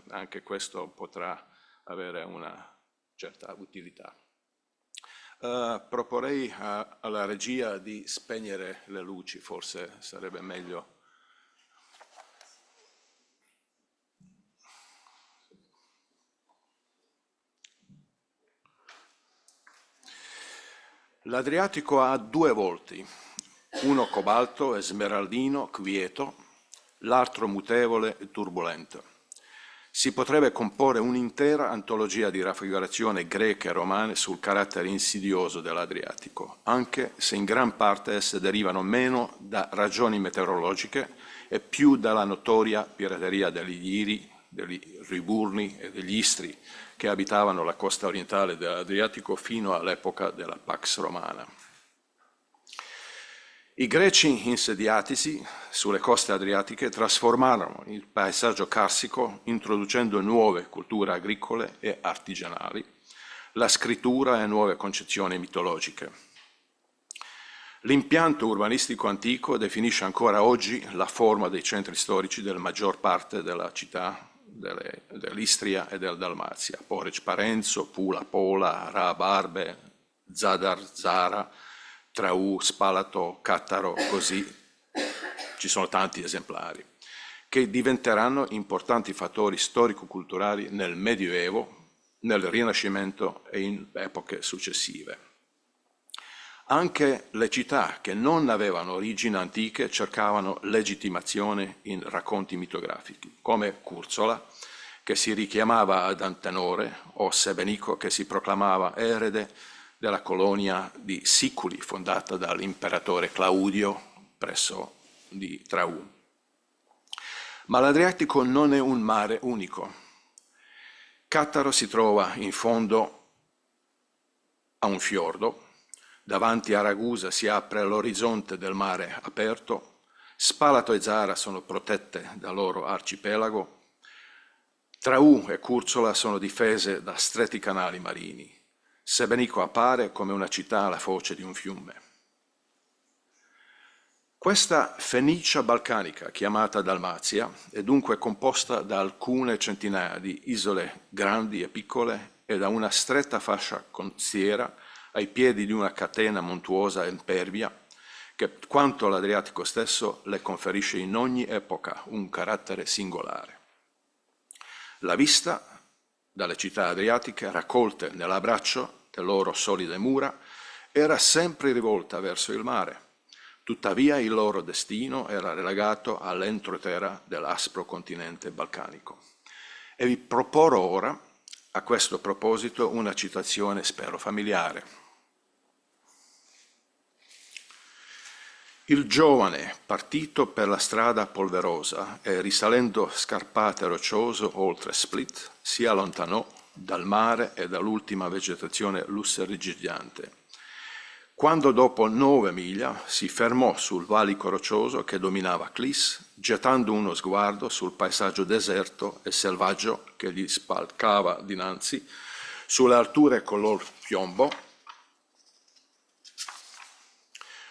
anche questo potrà avere una certa utilità. Proporrei alla regia di spegnere le luci, forse sarebbe meglio. L'Adriatico ha 2 volti, uno cobalto e smeraldino, quieto, l'altro mutevole e turbolento. Si potrebbe comporre un'intera antologia di raffigurazioni greche e romane sul carattere insidioso dell'Adriatico, anche se in gran parte esse derivano meno da ragioni meteorologiche e più dalla notoria pirateria degli Iliri, degli Liburni e degli Istri, che abitavano la costa orientale dell'Adriatico fino all'epoca della Pax Romana. I greci insediatisi sulle coste adriatiche trasformarono il paesaggio carsico introducendo nuove culture agricole e artigianali, la scrittura e nuove concezioni mitologiche. L'impianto urbanistico antico definisce ancora oggi la forma dei centri storici della maggior parte della città dell'Istria e del Dalmazia: Poreč, Parenzo, Pula, Pola, Rab, Arbe, Zadar, Zara, Traù, Spalato, Cattaro, così ci sono tanti esemplari, che diventeranno importanti fattori storico-culturali nel Medioevo, nel Rinascimento e in epoche successive. Anche le città che non avevano origini antiche cercavano legittimazione in racconti mitografici, come Curzola, che si richiamava ad Antenore, o Sebenico, che si proclamava erede della colonia di Siculi, fondata dall'imperatore Claudio presso di Traù. Ma l'Adriatico non è un mare unico. Cattaro si trova in fondo a un fiordo, davanti a Ragusa si apre l'orizzonte del mare aperto, Spalato e Zara sono protette dal loro arcipelago, Traù e Curzola sono difese da stretti canali marini, Sebenico appare come una città alla foce di un fiume. Questa Fenicia balcanica, chiamata Dalmazia, è dunque composta da alcune centinaia di isole grandi e piccole e da una stretta fascia costiera ai piedi di una catena montuosa e impervia, che quanto l'Adriatico stesso le conferisce in ogni epoca un carattere singolare. La vista dalle città adriatiche raccolte nell'abbraccio delle loro solide mura era sempre rivolta verso il mare, tuttavia il loro destino era relegato all'entroterra dell'aspro continente balcanico. E vi proporrò ora, a questo proposito, una citazione spero familiare. Il giovane, partito per la strada polverosa e risalendo scarpate rocciose oltre Split, si allontanò dal mare e dall'ultima vegetazione lussureggiante. Quando dopo 9 miglia si fermò sul valico roccioso che dominava Clis, gettando uno sguardo sul paesaggio deserto e selvaggio che gli spalcava dinanzi, sulle alture color piombo,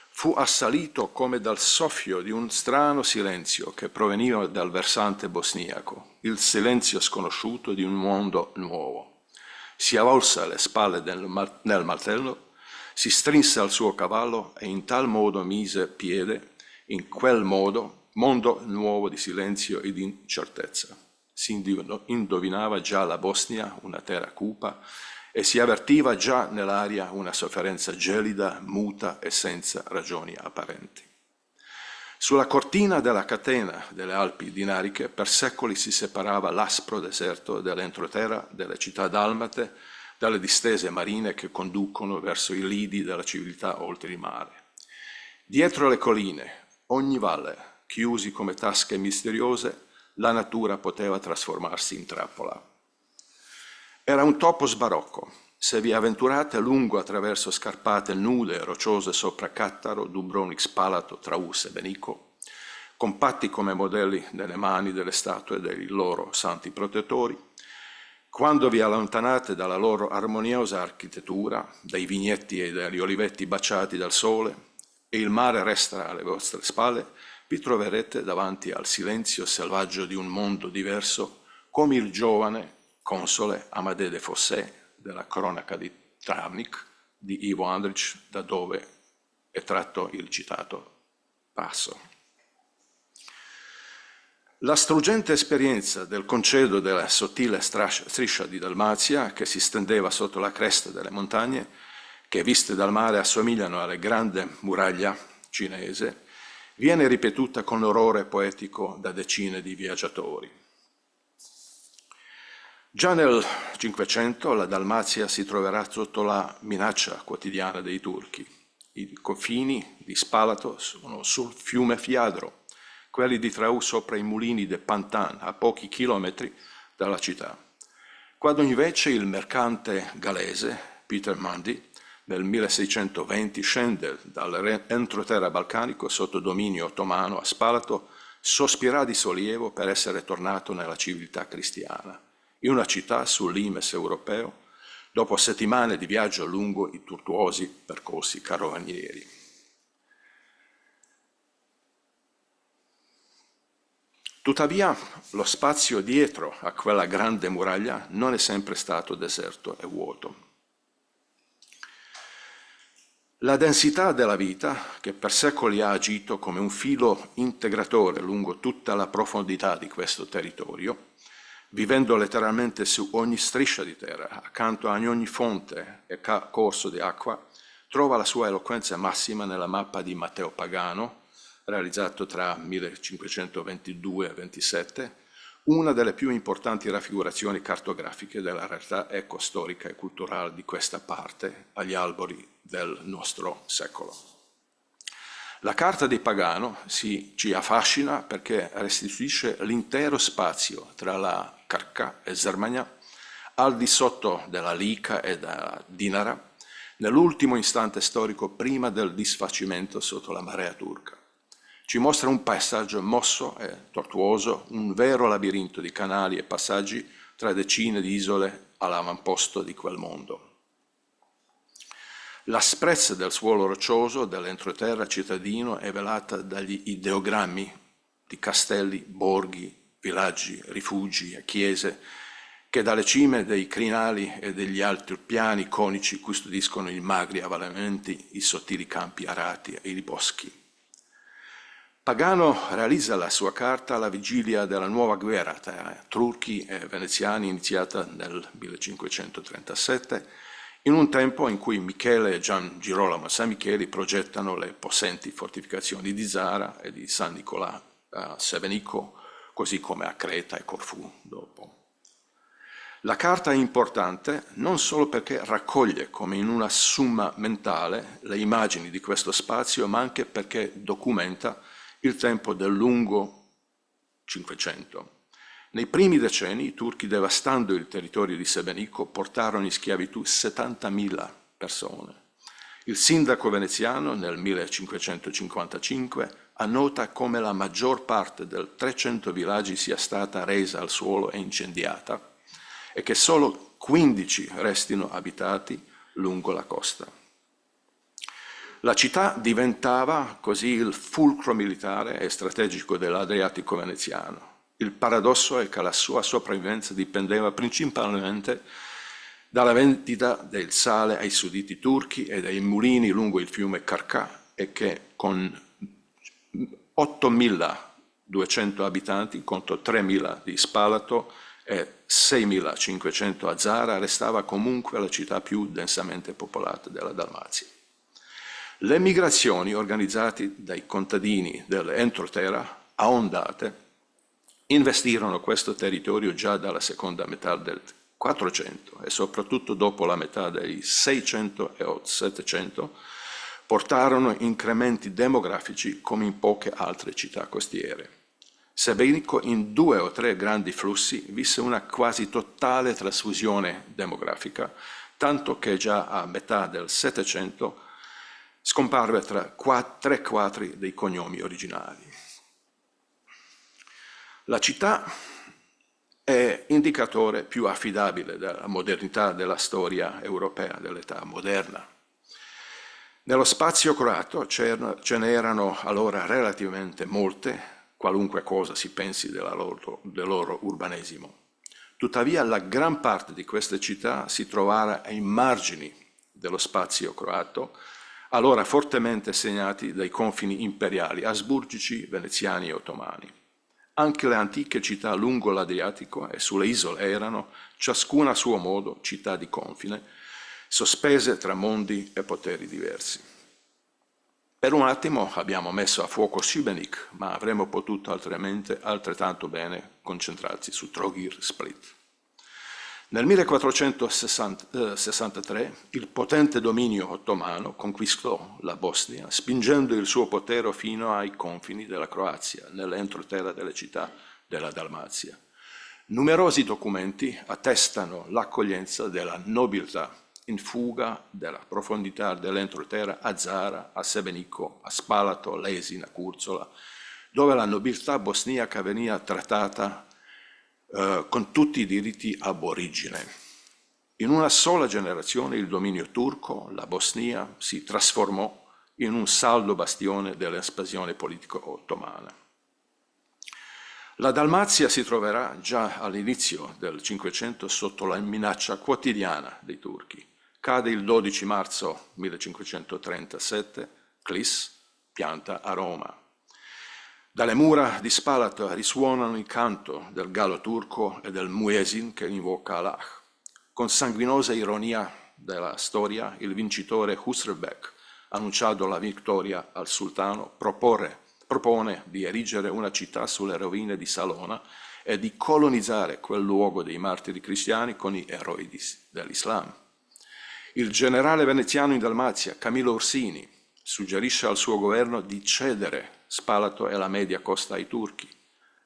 fu assalito come dal soffio di un strano silenzio che proveniva dal versante bosniaco, il silenzio sconosciuto di un mondo nuovo. Si avvolse alle spalle nel mantello, si strinse al suo cavallo e in tal modo mise piede in quel mondo nuovo di silenzio e di incertezza. Si indovinava già la Bosnia, una terra cupa, e si avvertiva già nell'aria una sofferenza gelida, muta e senza ragioni apparenti. Sulla cortina della catena delle Alpi Dinariche per secoli si separava l'aspro deserto dell'entroterra delle città dalmate dalle distese marine che conducono verso i lidi della civiltà oltre il mare. Dietro le colline, ogni valle, chiusi come tasche misteriose, la natura poteva trasformarsi in trappola. Era un topos barocco. Se vi avventurate lungo attraverso scarpate nude e rocciose sopra Cattaro, Dubrovnik, Spalato, Traus e Benico, compatti come modelli nelle mani delle statue dei loro santi protettori, quando vi allontanate dalla loro armoniosa architettura, dai vigneti e dagli olivetti baciati dal sole, e il mare resta alle vostre spalle, vi troverete davanti al silenzio selvaggio di un mondo diverso, come il giovane console Amadè de Fossé della cronaca di Travnik di Ivo Andrić, da dove è tratto il citato passo. La struggente esperienza del concedo della sottile striscia di Dalmazia, che si stendeva sotto la cresta delle montagne, che viste dal mare assomigliano alla grande muraglia cinese, viene ripetuta con orrore poetico da decine di viaggiatori. Già nel Cinquecento la Dalmazia si troverà sotto la minaccia quotidiana dei turchi. I confini di Spalato sono sul fiume Fiadro, quelli di Trau sopra i mulini del Pantan, a pochi chilometri dalla città. Quando invece il mercante gallese Peter Mundy nel 1620 scende dall'entroterra balcanico sotto dominio ottomano a Spalato, sospirà di sollievo per essere tornato nella civiltà cristiana, in una città sul limes europeo, dopo settimane di viaggio lungo i tortuosi percorsi carovanieri. Tuttavia, lo spazio dietro a quella grande muraglia non è sempre stato deserto e vuoto. La densità della vita, che per secoli ha agito come un filo integratore lungo tutta la profondità di questo territorio, vivendo letteralmente su ogni striscia di terra, accanto a ogni fonte e corso di acqua, trova la sua eloquenza massima nella mappa di Matteo Pagano, realizzato tra 1522 e 27, una delle più importanti raffigurazioni cartografiche della realtà ecostorica e culturale di questa parte agli albori del nostro secolo. La carta di Pagano ci affascina perché restituisce l'intero spazio tra la Carca e Zermania, al di sotto della Lica e della Dinara, nell'ultimo istante storico prima del disfacimento sotto la marea turca. Ci mostra un paesaggio mosso e tortuoso, un vero labirinto di canali e passaggi tra decine di isole all'avamposto di quel mondo. L'asprezza del suolo roccioso dell'entroterra cittadino è velata dagli ideogrammi di castelli, borghi, villaggi, rifugi e chiese che dalle cime dei crinali e degli altopiani conici custodiscono i magri avvallamenti, i sottili campi arati e i boschi. Pagano realizza la sua carta alla vigilia della nuova guerra tra turchi e veneziani iniziata nel 1537, in un tempo in cui Michele e Gian Girolamo Sammicheli progettano le possenti fortificazioni di Zara e di San Nicolà a Sebenico, così come a Creta e Corfù dopo. La carta è importante non solo perché raccoglie come in una summa mentale le immagini di questo spazio, ma anche perché documenta il tempo del lungo Cinquecento. Nei primi decenni i turchi, devastando il territorio di Sebenico, portarono in schiavitù 70.000 persone. Il sindaco veneziano nel 1555 annota come la maggior parte del 300 villaggi sia stata resa al suolo e incendiata, e che solo 15 restino abitati lungo la costa. La città diventava così il fulcro militare e strategico dell'Adriatico veneziano. Il paradosso è che la sua sopravvivenza dipendeva principalmente dalla vendita del sale ai sudditi turchi e dai mulini lungo il fiume Carcà, e che con 8.200 abitanti contro 3.000 di Spalato e 6.500 a Zara restava comunque la città più densamente popolata della Dalmazia. Le migrazioni organizzate dai contadini dell'entroterra a ondate investirono questo territorio già dalla seconda metà del 400 e soprattutto dopo la metà dei 600 e 700 portarono incrementi demografici come in poche altre città costiere. Sebenico in 2 o 3 grandi flussi visse una quasi totale trasfusione demografica, tanto che già a metà del 700 scomparve tra 3 quadri dei cognomi originali. La città è indicatore più affidabile della modernità della storia europea dell'età moderna. Nello spazio croato ce ne erano allora relativamente molte, qualunque cosa si pensi del loro urbanesimo. Tuttavia la gran parte di queste città si trovava ai margini dello spazio croato, allora fortemente segnati dai confini imperiali asburgici, veneziani e ottomani. Anche le antiche città lungo l'Adriatico e sulle isole erano, ciascuna a suo modo, città di confine, sospese tra mondi e poteri diversi. Per un attimo abbiamo messo a fuoco Šibenik, ma avremmo potuto altrettanto bene concentrarci su Trogir Split. Nel 1463 il potente dominio ottomano conquistò la Bosnia, spingendo il suo potere fino ai confini della Croazia, nell'entroterra delle città della Dalmazia. Numerosi documenti attestano l'accoglienza della nobiltà in fuga della profondità dell'entroterra a Zara, a Sebenico, a Spalato, Lesina, Curzola, dove la nobiltà bosniaca veniva trattata con tutti i diritti aborigene. In una sola generazione il dominio turco, la Bosnia, si trasformò in un saldo bastione dell'espansione politica ottomana. La Dalmazia si troverà già all'inizio del Cinquecento sotto la minaccia quotidiana dei turchi. Cade il 12 marzo 1537 Klis, pianta a Roma. Dalle mura di Spalato risuonano il canto del gallo turco e del muezzin che invoca Allah. Con sanguinosa ironia della storia, il vincitore Husrev-bek, annunciando la vittoria al sultano, propone di erigere una città sulle rovine di Salona e di colonizzare quel luogo dei martiri cristiani con i eroi dell'Islam. Il generale veneziano in Dalmazia, Camillo Orsini, suggerisce al suo governo di cedere Spalato e la media costa ai turchi.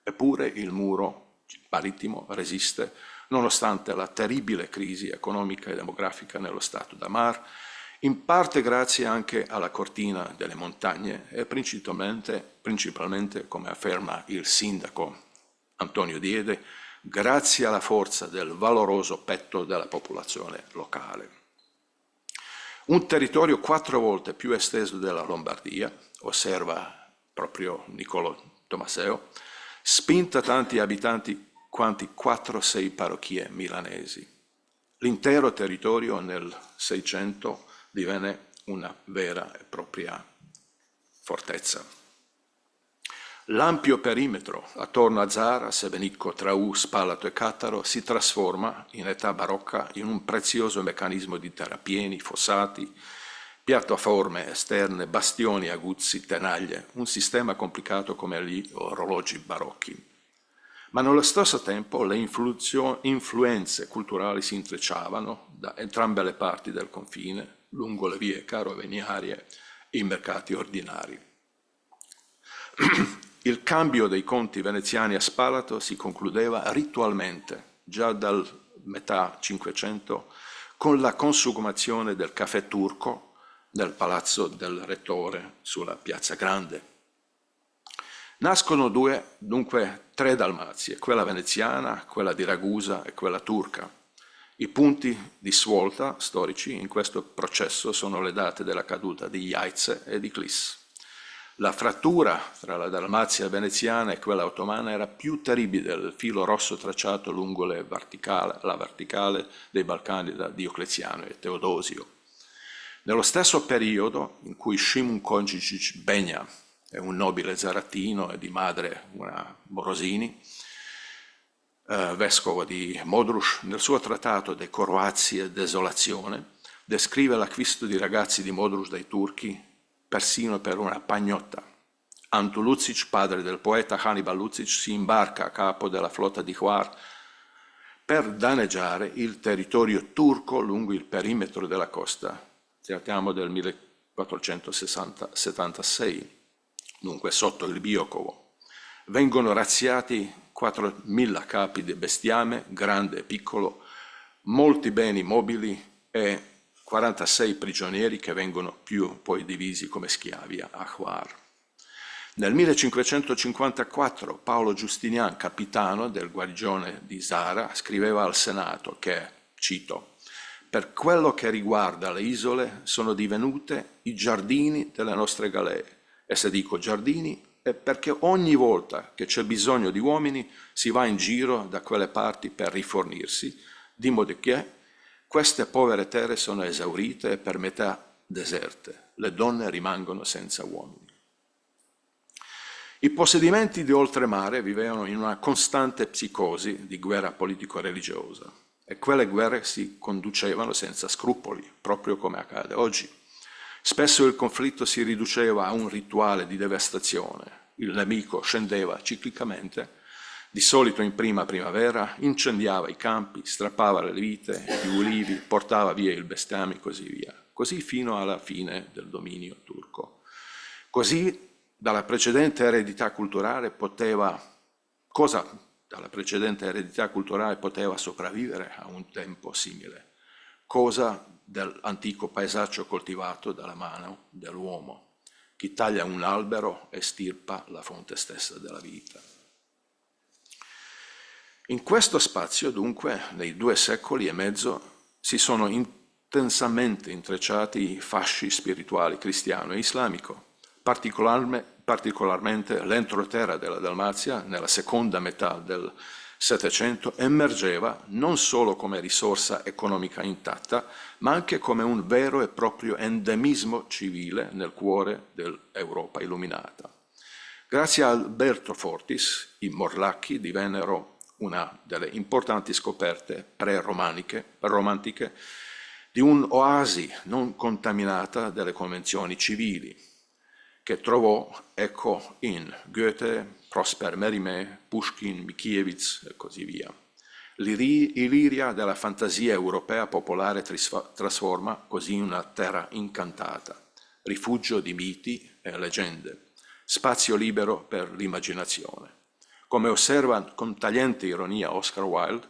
Eppure il muro marittimo resiste nonostante la terribile crisi economica e demografica nello stato d'Amar, in parte grazie anche alla cortina delle montagne e principalmente, come afferma il sindaco Antonio Diede, grazie alla forza del valoroso petto della popolazione locale. Un territorio 4 volte più esteso della Lombardia, osserva proprio Niccolò Tommaseo, spinta tanti abitanti quanti 4-6 parrocchie milanesi. L'intero territorio nel 600 divenne una vera e propria fortezza. L'ampio perimetro attorno a Zara, Sebenicco, Traù, Spalato e Cattaro si trasforma in età barocca in un prezioso meccanismo di terrapieni, fossati, piattaforme esterne, bastioni aguzzi, tenaglie, un sistema complicato come gli orologi barocchi. Ma nello stesso tempo le influenze culturali si intrecciavano da entrambe le parti del confine, lungo le vie caroveniarie e i mercati ordinari. Il cambio dei conti veneziani a Spalato si concludeva ritualmente, già dal metà Cinquecento, con la consumazione del caffè turco nel palazzo del rettore sulla Piazza Grande. Nascono dunque tre Dalmazie, quella veneziana, quella di Ragusa e quella turca. I punti di svolta storici in questo processo sono le date della caduta di Jajce e di Klis. La frattura tra la Dalmazia veneziana e quella ottomana era più terribile del filo rosso tracciato lungo la verticale dei Balcani da Diocleziano e Teodosio. Nello stesso periodo in cui Šimon Konjičić Benja è un nobile zarattino e di madre una Morosini, vescovo di Modruš, nel suo trattato De Croatia e Desolazione, descrive l'acquisto di ragazzi di Modruš dai turchi persino per una pagnotta. Antu Lucic, padre del poeta Hannibal Lucic, si imbarca a capo della flotta di Hvar per danneggiare il territorio turco lungo il perimetro della costa. Trattiamo del 1476. Dunque sotto il Biokovo. Vengono razziati 4.000 capi di bestiame, grande e piccolo, molti beni mobili e 46 prigionieri che vengono poi divisi come schiavi a Hvar. Nel 1554 Paolo Giustinian, capitano del guarnigione di Zara, scriveva al Senato che, cito, «Per quello che riguarda le isole sono divenute i giardini delle nostre galee. E se dico giardini è perché ogni volta che c'è bisogno di uomini si va in giro da quelle parti per rifornirsi, di modo che queste povere terre sono esaurite e per metà deserte. Le donne rimangono senza uomini». I possedimenti di oltremare vivevano in una costante psicosi di guerra politico-religiosa e quelle guerre si conducevano senza scrupoli, proprio come accade oggi. Spesso il conflitto si riduceva a un rituale di devastazione. Il nemico scendeva ciclicamente, di solito in prima primavera, incendiava i campi, strappava le vite, gli ulivi, portava via il bestiame e così via. Così fino alla fine del dominio turco. Così dalla precedente eredità culturale poteva sopravvivere a un tempo simile? Cosa dell'antico paesaggio coltivato dalla mano dell'uomo. Chi taglia un albero estirpa la fonte stessa della vita. In questo spazio, dunque, nei 2 secoli e mezzo, si sono intensamente intrecciati i fasci spirituali cristiano e islamico, particolarmente l'entroterra della Dalmazia, nella seconda metà del Settecento, emergeva non solo come risorsa economica intatta, ma anche come un vero e proprio endemismo civile nel cuore dell'Europa illuminata. Grazie a Alberto Fortis, i Morlacchi divennero una delle importanti scoperte romantiche di un'oasi non contaminata dalle convenzioni civili, che trovò eco in Goethe, Prosper Mérimée, Pushkin, Mickiewicz e così via. L'Iliria della fantasia europea popolare trasforma così una terra incantata, rifugio di miti e leggende, spazio libero per l'immaginazione. Come osserva con tagliente ironia Oscar Wilde,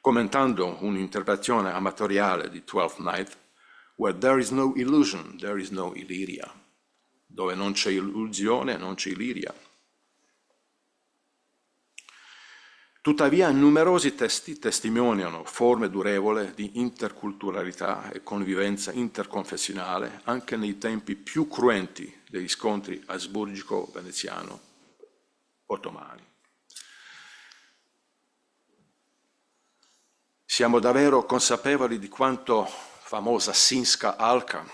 commentando un'interpretazione amatoriale di Twelfth Night, «Where there is no illusion, there is no Illyria». Dove non c'è illusione, non c'è Illiria. Tuttavia, numerosi testi testimoniano forme durevole di interculturalità e convivenza interconfessionale anche nei tempi più cruenti degli scontri asburgico-veneziano-ottomani. Siamo davvero consapevoli di quanto famosa Sinska Alka,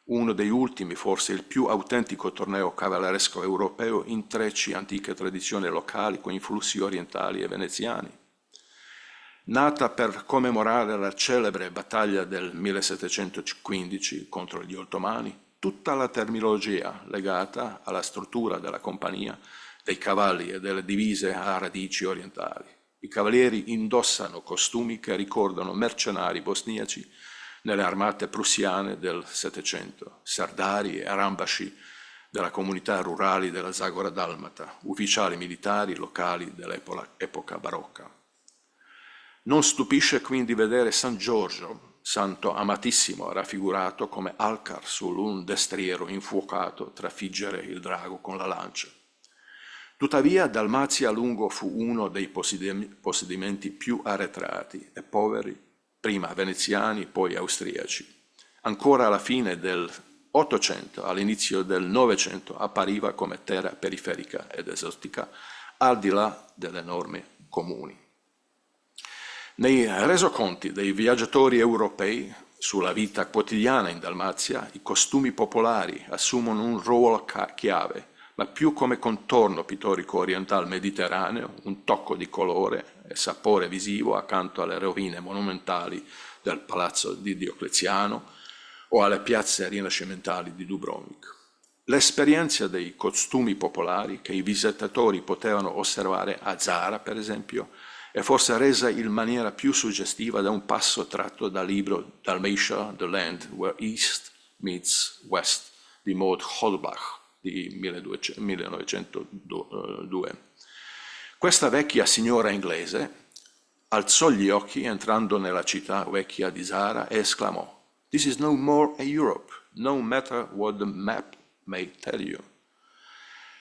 uno dei ultimi, forse il più autentico torneo cavalleresco europeo, intrecci antiche tradizioni locali con influssi orientali e veneziani. Nata per commemorare la celebre battaglia del 1715 contro gli ottomani, tutta la terminologia legata alla struttura della compagnia, dei cavalli e delle divise ha radici orientali. I cavalieri indossano costumi che ricordano mercenari bosniaci nelle armate prussiane del Settecento, sardari e arambaci della comunità rurali della Zagora dalmata, ufficiali militari locali dell'epoca barocca. Non stupisce quindi vedere San Giorgio, santo amatissimo, raffigurato come Alcar su un destriero infuocato trafiggere il drago con la lancia. Tuttavia Dalmazia a lungo fu uno dei possedimenti più arretrati e poveri, prima veneziani, poi austriaci. Ancora alla fine del Ottocento, all'inizio del Novecento, appariva come terra periferica ed esotica, al di là delle norme comuni. Nei resoconti dei viaggiatori europei sulla vita quotidiana in Dalmazia, i costumi popolari assumono un ruolo chiave, ma più come contorno pittorico oriental mediterraneo, un tocco di colore e sapore visivo accanto alle rovine monumentali del palazzo di Diocleziano o alle piazze rinascimentali di Dubrovnik. L'esperienza dei costumi popolari che i visitatori potevano osservare a Zara, per esempio, è forse resa in maniera più suggestiva da un passo tratto dal libro Dalmatia, The Land Where East Meets West di Maud Holbach di 1902. Questa vecchia signora inglese alzò gli occhi entrando nella città vecchia di Zara e esclamò: "This is no more a Europe, no matter what the map may tell you."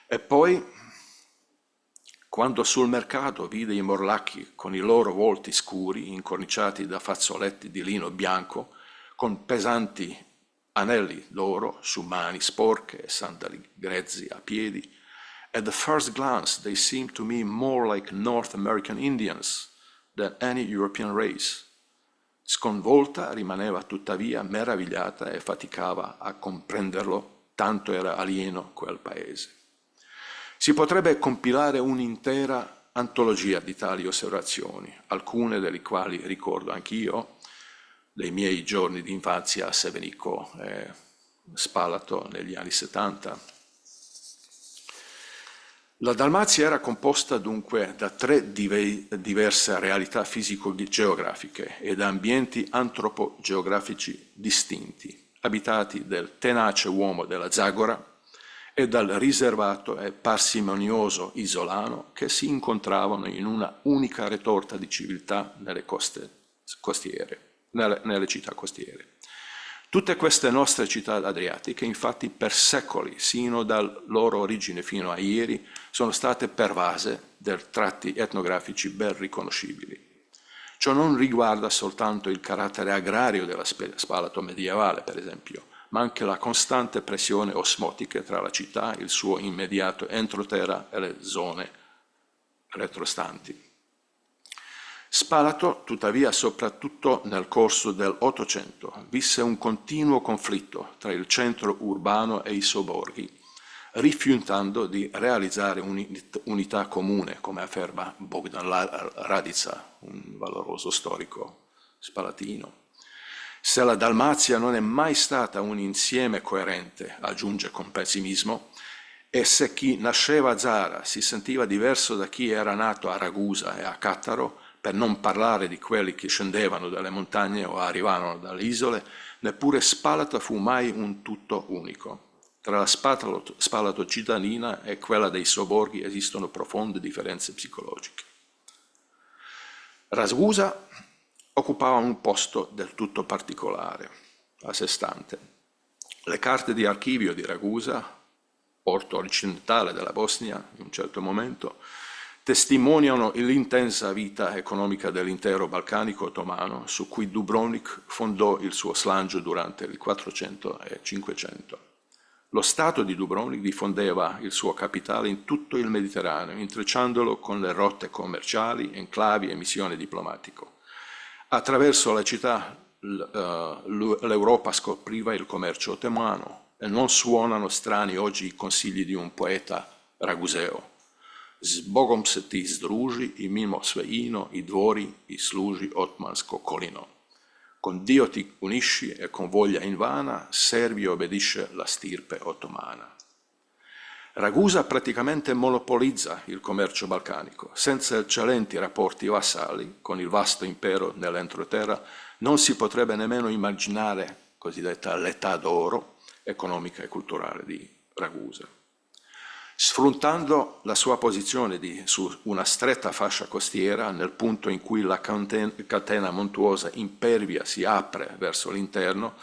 E poi, quando sul mercato vide i morlacchi con i loro volti scuri incorniciati da fazzoletti di lino bianco, con pesanti anelli d'oro su mani sporche e sandali grezzi a piedi, at the first glance they seemed to me more like North American Indians than any European race. Sconvolta rimaneva tuttavia meravigliata e faticava a comprenderlo, tanto era alieno quel paese. Si potrebbe compilare un'intera antologia di tali osservazioni, alcune delle quali ricordo anch'io, dei miei giorni di infanzia a Sebenico e Spalato negli anni 70. La Dalmazia era composta dunque da tre diverse realtà fisico-geografiche e da ambienti antropogeografici distinti, abitati dal tenace uomo della Zagora e dal riservato e parsimonioso isolano che si incontravano in una unica retorta di civiltà nelle città costiere. Tutte queste nostre città adriatiche, infatti, per secoli, sino dalla loro origine fino a ieri, sono state pervase da tratti etnografici ben riconoscibili. Ciò non riguarda soltanto il carattere agrario della Spalato medievale, per esempio, ma anche la costante pressione osmotica tra la città, il suo immediato entroterra e le zone retrostanti. Spalato, tuttavia, soprattutto nel corso dell'Ottocento, visse un continuo conflitto tra il centro urbano e i sobborghi, rifiutando di realizzare un'unità comune, come afferma Bogdan Radica, un valoroso storico spalatino. Se la Dalmazia non è mai stata un insieme coerente, aggiunge con pessimismo, e se chi nasceva a Zara si sentiva diverso da chi era nato a Ragusa e a Cattaro, per non parlare di quelli che scendevano dalle montagne o arrivavano dalle isole, neppure Spalato fu mai un tutto unico. Tra la Spalato cittadina e quella dei sobborghi esistono profonde differenze psicologiche. Ragusa occupava un posto del tutto particolare, a sé stante. Le carte di archivio di Ragusa, porto occidentale della Bosnia in un certo momento, testimoniano l'intensa vita economica dell'intero Balcanico ottomano, su cui Dubrovnik fondò il suo slancio durante il 400 e 500. Lo Stato di Dubrovnik diffondeva il suo capitale in tutto il Mediterraneo, intrecciandolo con le rotte commerciali, enclavi e missioni diplomatiche. Attraverso la città l'Europa scopriva il commercio ottomano e non suonano strani oggi i consigli di un poeta raguseo. S Bogom se ti združi i mimo sve ino i dvori i služi otmansko kolino. Con Dio ti unisci e con voglia invana servi e obbedisce la stirpe ottomana. Ragusa praticamente monopolizza il commercio balcanico. Senza eccellenti rapporti vassali con il vasto impero nell'entroterra non si potrebbe nemmeno immaginare cosiddetta l'età d'oro economica e culturale di Ragusa. Sfruttando la sua posizione su una stretta fascia costiera, nel punto in cui la catena montuosa impervia si apre verso l'interno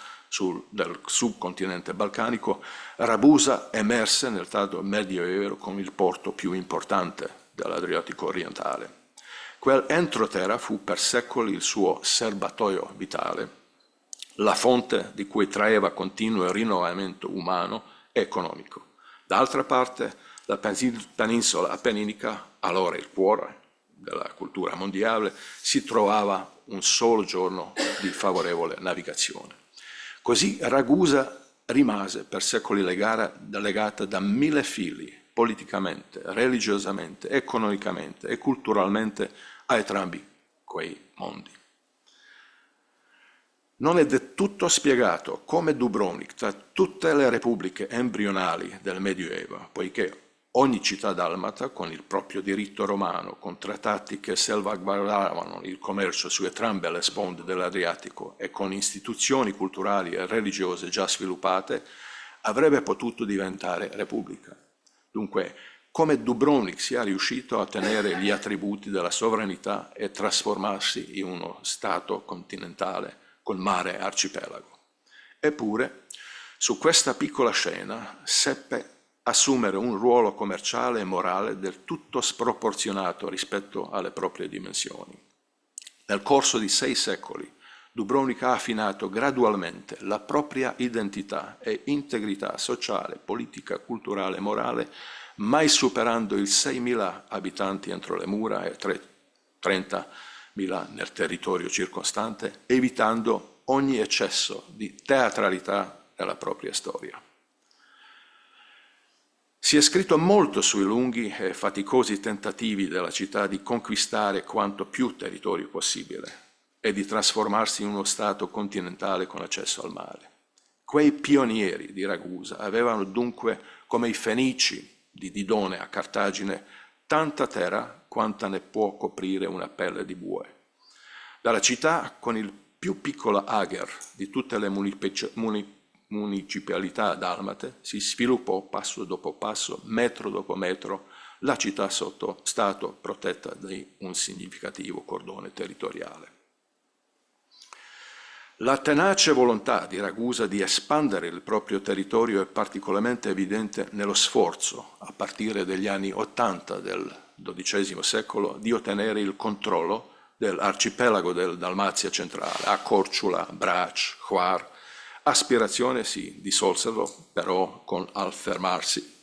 del subcontinente balcanico, Ragusa emerse nel tardo medioevo come il porto più importante dell'Adriatico orientale. Quel entroterra fu per secoli il suo serbatoio vitale, la fonte di cui traeva continuo rinnovamento umano e economico. D'altra parte, la penisola appenninica, allora il cuore della cultura mondiale, si trovava un solo giorno di favorevole navigazione. Così Ragusa rimase per secoli legata da 1000 fili, politicamente, religiosamente, economicamente e culturalmente a entrambi quei mondi. Non è del tutto spiegato come Dubrovnik, tra tutte le repubbliche embrionali del Medioevo, poiché ogni città dalmata, con il proprio diritto romano, con trattati che salvaguardavano il commercio su entrambe le sponde dell'Adriatico e con istituzioni culturali e religiose già sviluppate, avrebbe potuto diventare repubblica. Dunque, come Dubrovnik sia riuscito a ottenere gli attributi della sovranità e trasformarsi in uno stato continentale col mare arcipelago. Eppure, su questa piccola scena seppe assumere un ruolo commerciale e morale del tutto sproporzionato rispetto alle proprie dimensioni. Nel corso di 6 secoli, Dubrovnik ha affinato gradualmente la propria identità e integrità sociale, politica, culturale e morale, mai superando i 6.000 abitanti entro le mura e 30.000 nel territorio circostante, evitando ogni eccesso di teatralità nella propria storia. Si è scritto molto sui lunghi e faticosi tentativi della città di conquistare quanto più territorio possibile e di trasformarsi in uno stato continentale con accesso al mare. Quei pionieri di Ragusa avevano dunque, come i Fenici di Didone a Cartagine, tanta terra quanta ne può coprire una pelle di bue. Dalla città, con il più piccolo Ager di tutte le municipalità dalmate, si sviluppò passo dopo passo, metro dopo metro, la città sotto stato protetta da un significativo cordone territoriale. La tenace volontà di Ragusa di espandere il proprio territorio è particolarmente evidente nello sforzo, a partire dagli anni *80 del XII secolo, di ottenere il controllo dell'arcipelago del Dalmazia centrale, a Korčula, Brač, Hvar. Aspirazione si dissolsero però con affermarsi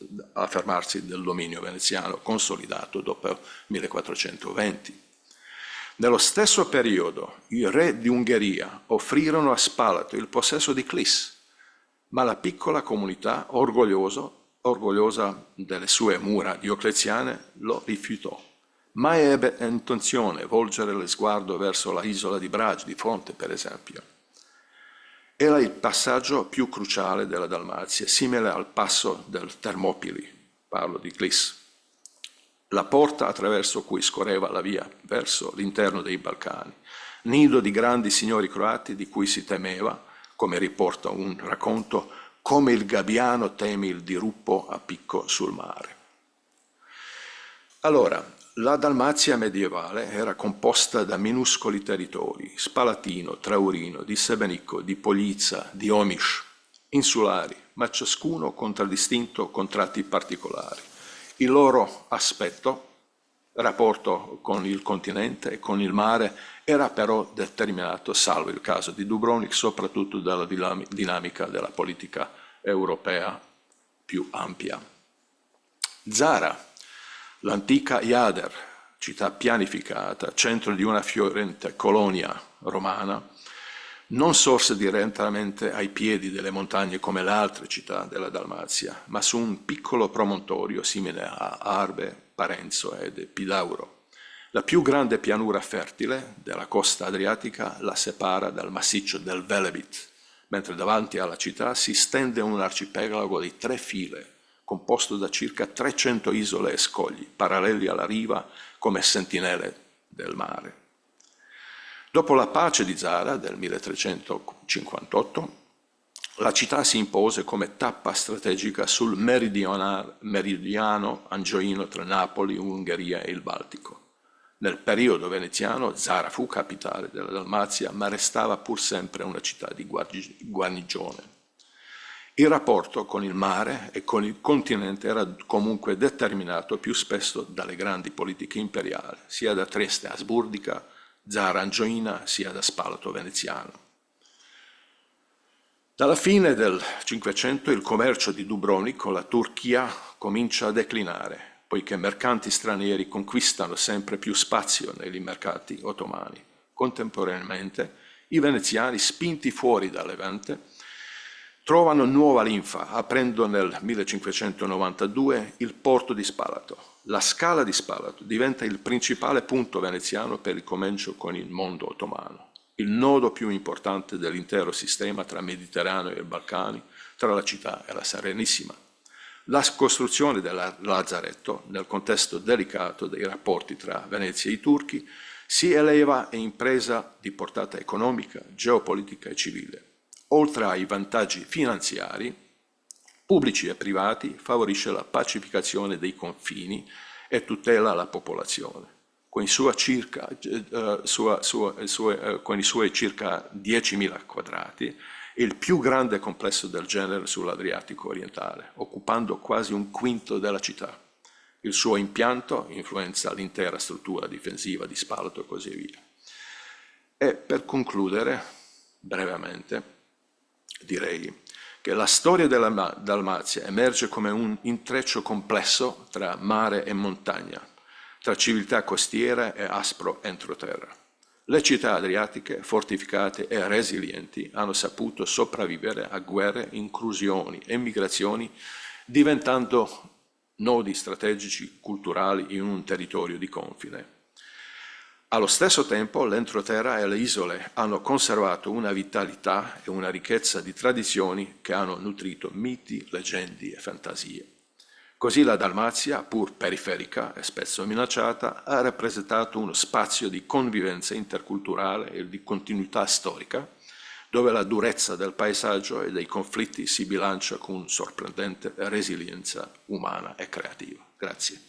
del dominio veneziano consolidato dopo 1420. Nello stesso periodo i re di Ungheria offrirono a Spalato il possesso di Klis, ma la piccola comunità, orgogliosa delle sue mura diocleziane, lo rifiutò. Mai ebbe intenzione di volgere lo sguardo verso la isola di Brač, di fronte per esempio. Era il passaggio più cruciale della Dalmazia, simile al passo del Termopili, parlo di Klis, la porta attraverso cui scorreva la via verso l'interno dei Balcani, nido di grandi signori croati di cui si temeva, come riporta un racconto, come il gabbiano teme il diruppo a picco sul mare. Allora, la Dalmazia medievale era composta da minuscoli territori, Spalatino, Traurino, di Sebenico, di Polizza, di Omiš, insulari, ma ciascuno contraddistinto con tratti particolari. Il loro aspetto, rapporto con il continente e con il mare, era però determinato, salvo il caso di Dubrovnik, soprattutto dalla dinamica della politica europea più ampia. Zara, l'antica Jader, città pianificata, centro di una fiorente colonia romana, non sorse direttamente ai piedi delle montagne come le altre città della Dalmazia, ma su un piccolo promontorio simile a Arbe, Parenzo ed Epidauro. La più grande pianura fertile della costa adriatica la separa dal massiccio del Velebit, mentre davanti alla città si stende un arcipelago di 3 file, composto da circa 300 isole e scogli, paralleli alla riva come sentinelle del mare. Dopo la pace di Zara del 1358, la città si impose come tappa strategica sul meridiano angioino tra Napoli, Ungheria e il Baltico. Nel periodo veneziano Zara fu capitale della Dalmazia, ma restava pur sempre una città di guarnigione. Il rapporto con il mare e con il continente era comunque determinato più spesso dalle grandi politiche imperiali, sia da Trieste asburgica, Zara angioina, sia da Spalato veneziano. Dalla fine del Cinquecento il commercio di Dubrovnik con la Turchia comincia a declinare, poiché mercanti stranieri conquistano sempre più spazio nei mercati ottomani. Contemporaneamente i veneziani, spinti fuori dal Levante, trovano nuova linfa, aprendo nel 1592 il porto di Spalato. La Scala di Spalato diventa il principale punto veneziano per il commercio con il mondo ottomano, il nodo più importante dell'intero sistema tra Mediterraneo e Balcani, tra la città e la Serenissima. La costruzione del lazzaretto, nel contesto delicato dei rapporti tra Venezia e i turchi, si eleva e impresa di portata economica, geopolitica e civile. Oltre ai vantaggi finanziari, pubblici e privati, favorisce la pacificazione dei confini e tutela la popolazione. Con i suoi circa 10.000 quadrati, è il più grande complesso del genere sull'Adriatico orientale, occupando quasi un quinto della città. Il suo impianto influenza l'intera struttura difensiva di Spalato e così via. E per concludere, brevemente, direi che la storia della Dalmazia emerge come un intreccio complesso tra mare e montagna, tra civiltà costiera e aspro entroterra. Le città adriatiche, fortificate e resilienti, hanno saputo sopravvivere a guerre, inclusioni e migrazioni, diventando nodi strategici culturali in un territorio di confine. Allo stesso tempo l'entroterra e le isole hanno conservato una vitalità e una ricchezza di tradizioni che hanno nutrito miti, leggende e fantasie. Così la Dalmazia, pur periferica e spesso minacciata, ha rappresentato uno spazio di convivenza interculturale e di continuità storica, dove la durezza del paesaggio e dei conflitti si bilancia con sorprendente resilienza umana e creativa. Grazie.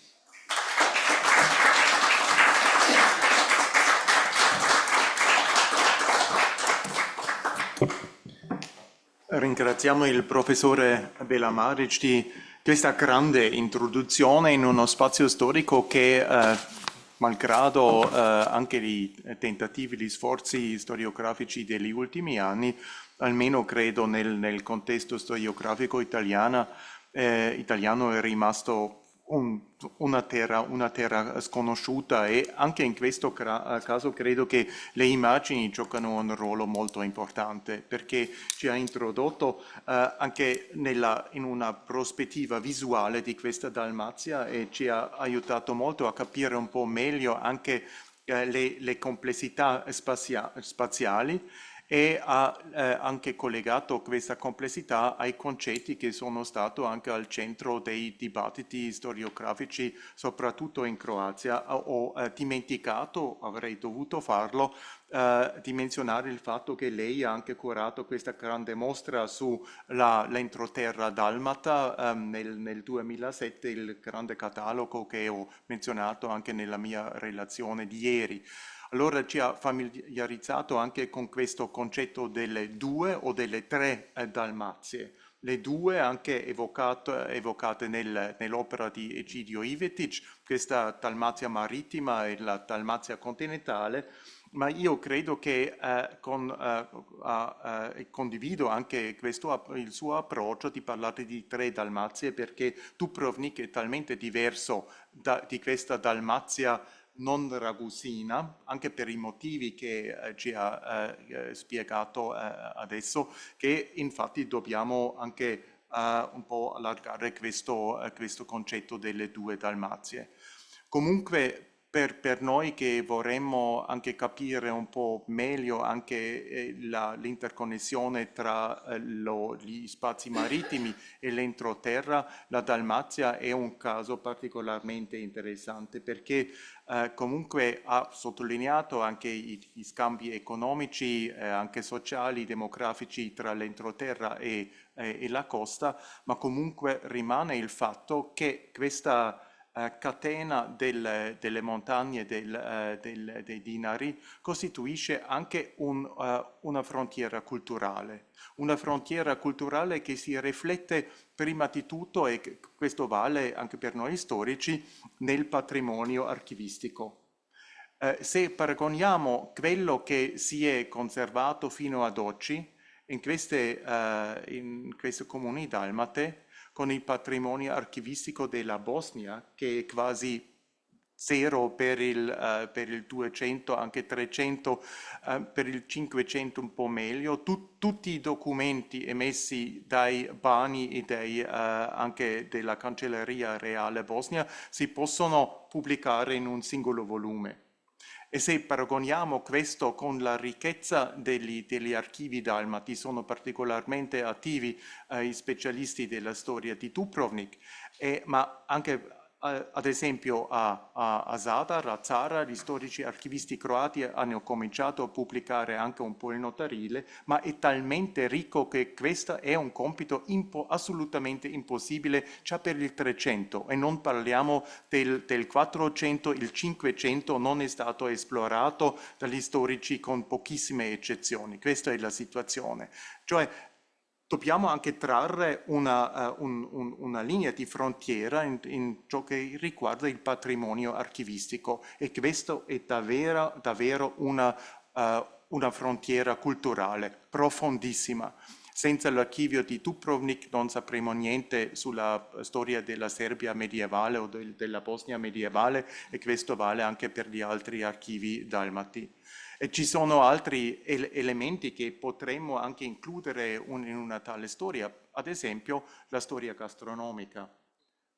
Ringraziamo il professore Belamaric di questa grande introduzione in uno spazio storico che, malgrado anche i tentativi, gli sforzi storiografici degli ultimi anni, almeno credo nel contesto storiografico italiano è rimasto una terra sconosciuta, e anche in questo caso credo che le immagini giocano un ruolo molto importante, perché ci ha introdotto anche in una prospettiva visuale di questa Dalmazia, e ci ha aiutato molto a capire un po' meglio anche le complessità spaziali, e ha anche collegato questa complessità ai concetti che sono stati anche al centro dei dibattiti storiografici, soprattutto in Croazia. Ho dimenticato, avrei dovuto farlo, di menzionare il fatto che lei ha anche curato questa grande mostra sull'entroterra dalmata nel 2007, il grande catalogo che ho menzionato anche nella mia relazione di ieri. Allora ci ha familiarizzato anche con questo concetto delle 2 o delle 3 Dalmazie. Le 2 anche evocate nell'opera di Egidio Ivetic, questa Dalmazia marittima e la Dalmazia continentale, ma io credo che condivido anche il suo approccio di parlare di 3 Dalmazie, perché Dubrovnik è talmente diverso di questa Dalmazia non ragusina, anche per i motivi che ci ha spiegato adesso, che infatti dobbiamo anche un po' allargare questo concetto delle due Dalmazie. Comunque per noi che vorremmo anche capire un po' meglio anche l'interconnessione tra gli spazi marittimi e l'entroterra, la Dalmazia è un caso particolarmente interessante perché comunque ha sottolineato anche gli scambi economici, anche sociali, demografici tra l'entroterra e la costa, ma comunque rimane il fatto che questa catena delle montagne dei Dinari costituisce anche una frontiera culturale che si riflette prima di tutto, e questo vale anche per noi storici, nel patrimonio archivistico. Se paragoniamo quello che si è conservato fino ad oggi in queste comuni dalmate con il patrimonio archivistico della Bosnia, che è quasi zero per il 200, anche 300, per il 500 un po' meglio. Tutti i documenti emessi dai bani e anche della Cancelleria Reale Bosnia si possono pubblicare in un singolo volume. E se paragoniamo questo con la ricchezza degli archivi dalmati, sono particolarmente attivi i specialisti della storia di Dubrovnik, ma anche ad esempio a Zadar, a Zara, gli storici archivisti croati hanno cominciato a pubblicare anche un po' il notarile, ma è talmente ricco che questo è un compito assolutamente impossibile già per il 300, e non parliamo del 400, il 500 non è stato esplorato dagli storici con pochissime eccezioni. Questa è la situazione. Cioè, dobbiamo anche trarre una linea di frontiera in ciò che riguarda il patrimonio archivistico, e questo è davvero una frontiera culturale profondissima. Senza l'archivio di Dubrovnik non sapremo niente sulla storia della Serbia medievale o della Bosnia medievale, e questo vale anche per gli altri archivi dalmati. E ci sono altri elementi che potremmo anche includere in una tale storia, ad esempio la storia gastronomica,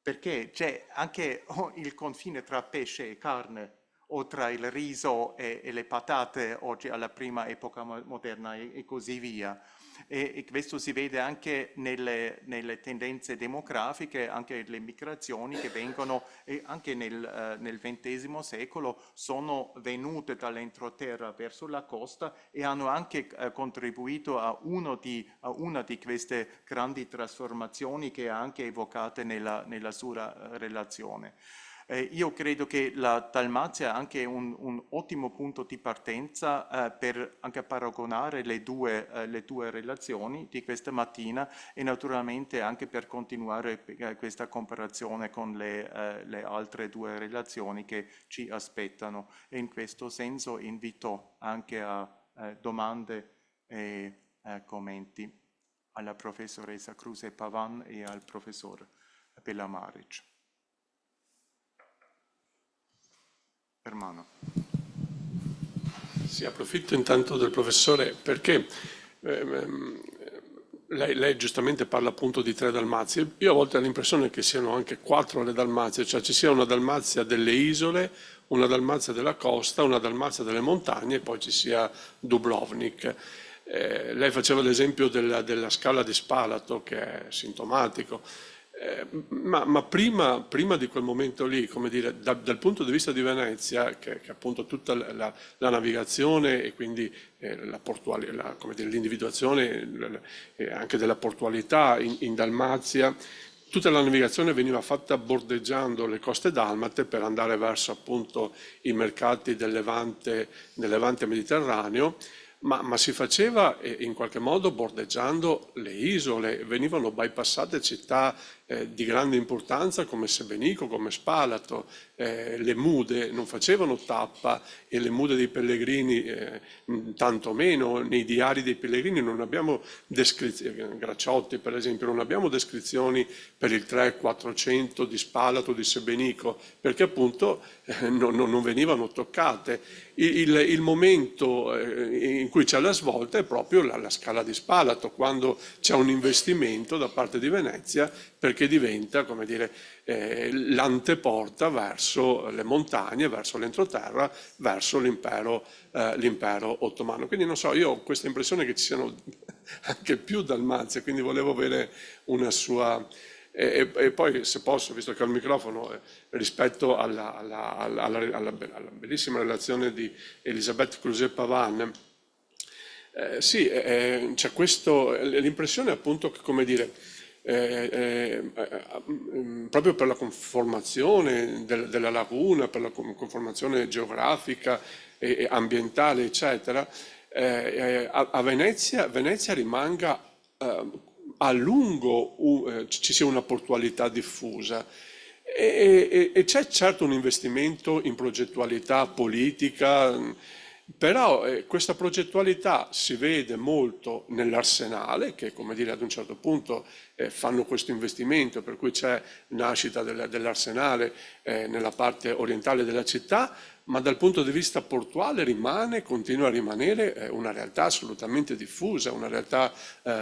perché c'è anche il confine tra pesce e carne, o tra il riso e le patate oggi alla prima epoca moderna e così via. E questo si vede anche nelle tendenze demografiche, anche le migrazioni che vengono, e anche nel XX secolo sono venute dall'entroterra verso la costa, e hanno anche contribuito a una di queste grandi trasformazioni che ha anche evocate nella sua relazione. Io credo che la Dalmazia è anche un ottimo punto di partenza per anche paragonare le due relazioni di questa mattina, e naturalmente anche per continuare questa comparazione con le altre due relazioni che ci aspettano. E in questo senso invito anche a domande e commenti alla professoressa Kruse Pavan e al professor Belamaric. Hermano. Sì, approfitto intanto del professore perché lei giustamente parla appunto di 3 Dalmazie. Io a volte ho l'impressione che siano anche 4 le Dalmazie, cioè ci sia una Dalmazia delle isole, una Dalmazia della costa, una Dalmazia delle montagne e poi ci sia Dubrovnik. Lei faceva l'esempio della scala di Spalato, che è sintomatico. Ma prima di quel momento lì, come dire, dal punto di vista di Venezia, che appunto tutta la navigazione e quindi come dire, l'individuazione anche della portualità in Dalmazia, tutta la navigazione veniva fatta bordeggiando le coste dalmate per andare verso appunto i mercati del Levante mediterraneo. ma si faceva in qualche modo bordeggiando le isole, venivano bypassate città di grande importanza come Sebenico, come Spalato, le mude non facevano tappa e le mude dei pellegrini tanto meno, nei diari dei pellegrini non abbiamo descrizioni, Graciotti per esempio, non abbiamo descrizioni per il 300-400 di Spalato, di Sebenico, perché appunto non venivano toccate. Il momento in cui c'è la svolta è proprio la scala di Spalato, quando c'è un investimento da parte di Venezia perché diventa, come dire, l'anteporta verso le montagne, verso l'entroterra, verso l'impero ottomano. Quindi non so, io ho questa impressione che ci siano anche più Dalmazie, quindi volevo avere una sua... E poi, se posso, visto che ho il microfono, rispetto alla bellissima relazione di Elisabeth Cluzet-Pavan, sì, c'è l'impressione appunto che, come dire, proprio per la conformazione della laguna, per la conformazione geografica e ambientale, eccetera, a Venezia rimanga a lungo ci sia una portualità diffusa e c'è certo un investimento in progettualità politica, però questa progettualità si vede molto nell'Arsenale, che come dire ad un certo punto fanno questo investimento, per cui c'è nascita dell'Arsenale nella parte orientale della città, ma dal punto di vista portuale continua a rimanere una realtà assolutamente diffusa, una realtà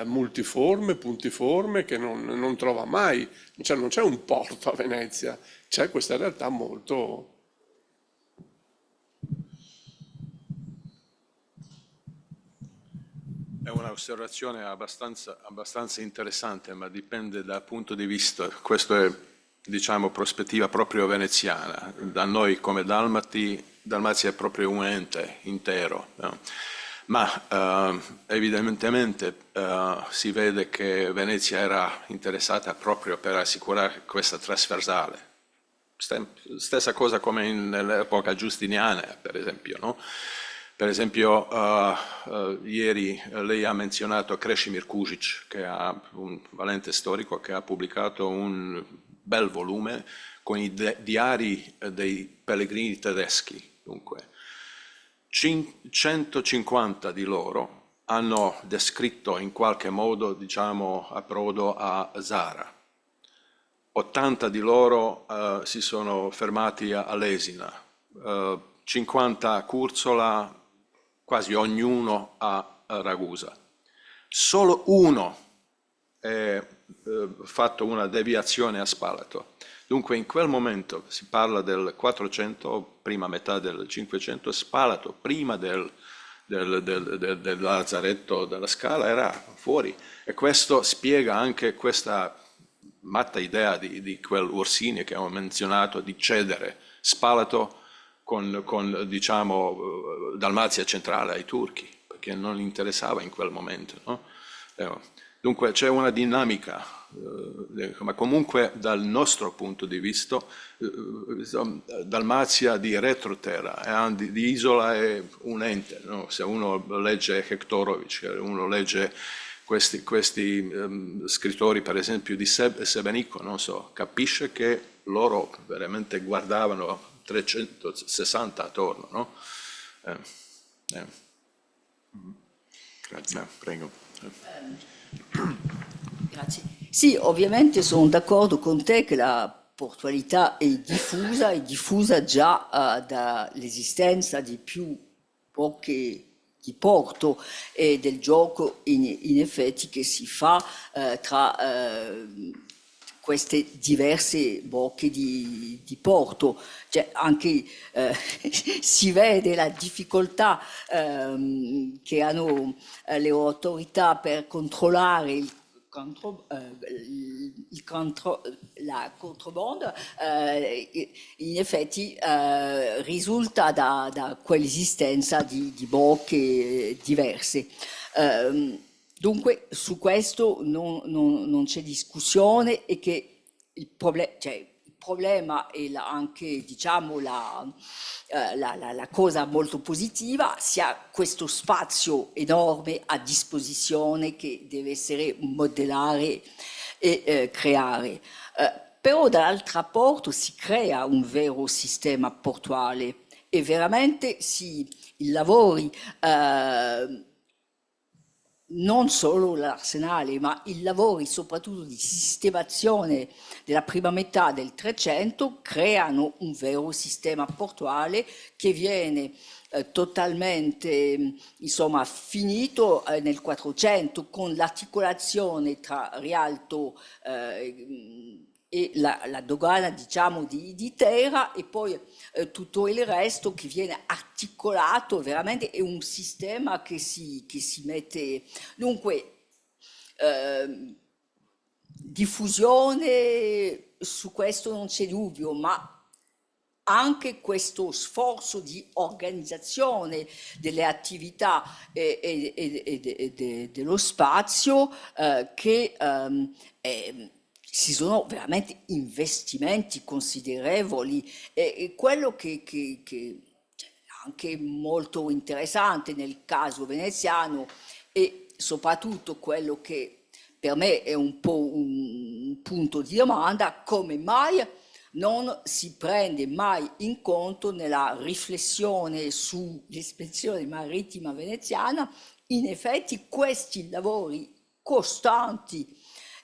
multiforme, puntiforme, che non trova mai, cioè non c'è un porto a Venezia, c'è questa realtà molto... È un'osservazione abbastanza interessante, ma dipende dal punto di vista, questo è diciamo prospettiva proprio veneziana, da noi come Dalmazia è proprio un ente intero, no? Ma evidentemente si vede che Venezia era interessata proprio per assicurare questa trasversale. Stessa cosa come nell'epoca giustiniana, per esempio, no? Per esempio, ieri lei ha menzionato Krešimir Kužić, che è un valente storico che ha pubblicato un bel volume con i diari dei pellegrini tedeschi. Dunque, 150 di loro hanno descritto in qualche modo, diciamo, approdo a Zara. 80 di loro si sono fermati a Lesina, 50 a Curzola, quasi ognuno a Ragusa. Solo uno ha fatto una deviazione a Spalato. Dunque in quel momento si parla del 400, prima metà del 500, Spalato, prima del lazzaretto della Scala, era fuori. E questo spiega anche questa matta idea di quel Ursini che ho menzionato di cedere Spalato con diciamo, Dalmazia centrale ai turchi, perché non interessava in quel momento, no? Dunque c'è una dinamica, ma comunque dal nostro punto di vista Dalmazia di retroterra, di isola è un ente, no? Se uno legge Hektorovic, uno legge questi scrittori per esempio di Sebenico, non so, capisce che loro veramente guardavano 360 attorno, no? Grazie, prego. Grazie. Sì, ovviamente sono d'accordo con te che la portualità è diffusa già dall'esistenza di più bocche di porto e del gioco in effetti che si fa tra queste diverse bocche di porto. Cioè, anche si vede la difficoltà che hanno le autorità per controllare la contrebande, in effetti risulta da quell'esistenza di bocche diverse. Dunque su questo non c'è discussione e che il problema e anche diciamo la cosa molto positiva sia questo spazio enorme a disposizione che deve essere modellare e creare. Però dall'altra parte si crea un vero sistema portuale e veramente i lavori non solo l'arsenale, ma i lavori soprattutto di sistemazione della prima metà del 300 creano un vero sistema portuale che viene totalmente insomma finito nel 400 con l'articolazione tra Rialto e la dogana diciamo di terra e poi tutto il resto che viene articolato, veramente è un sistema che si mette, dunque diffusione su questo non c'è dubbio, ma anche questo sforzo di organizzazione delle attività e dello spazio che ci sono veramente investimenti considerevoli e quello che anche molto interessante nel caso veneziano e soprattutto quello che per me è un po' un punto di domanda, come mai non si prende mai in conto nella riflessione sull'ispezione marittima veneziana in effetti questi lavori costanti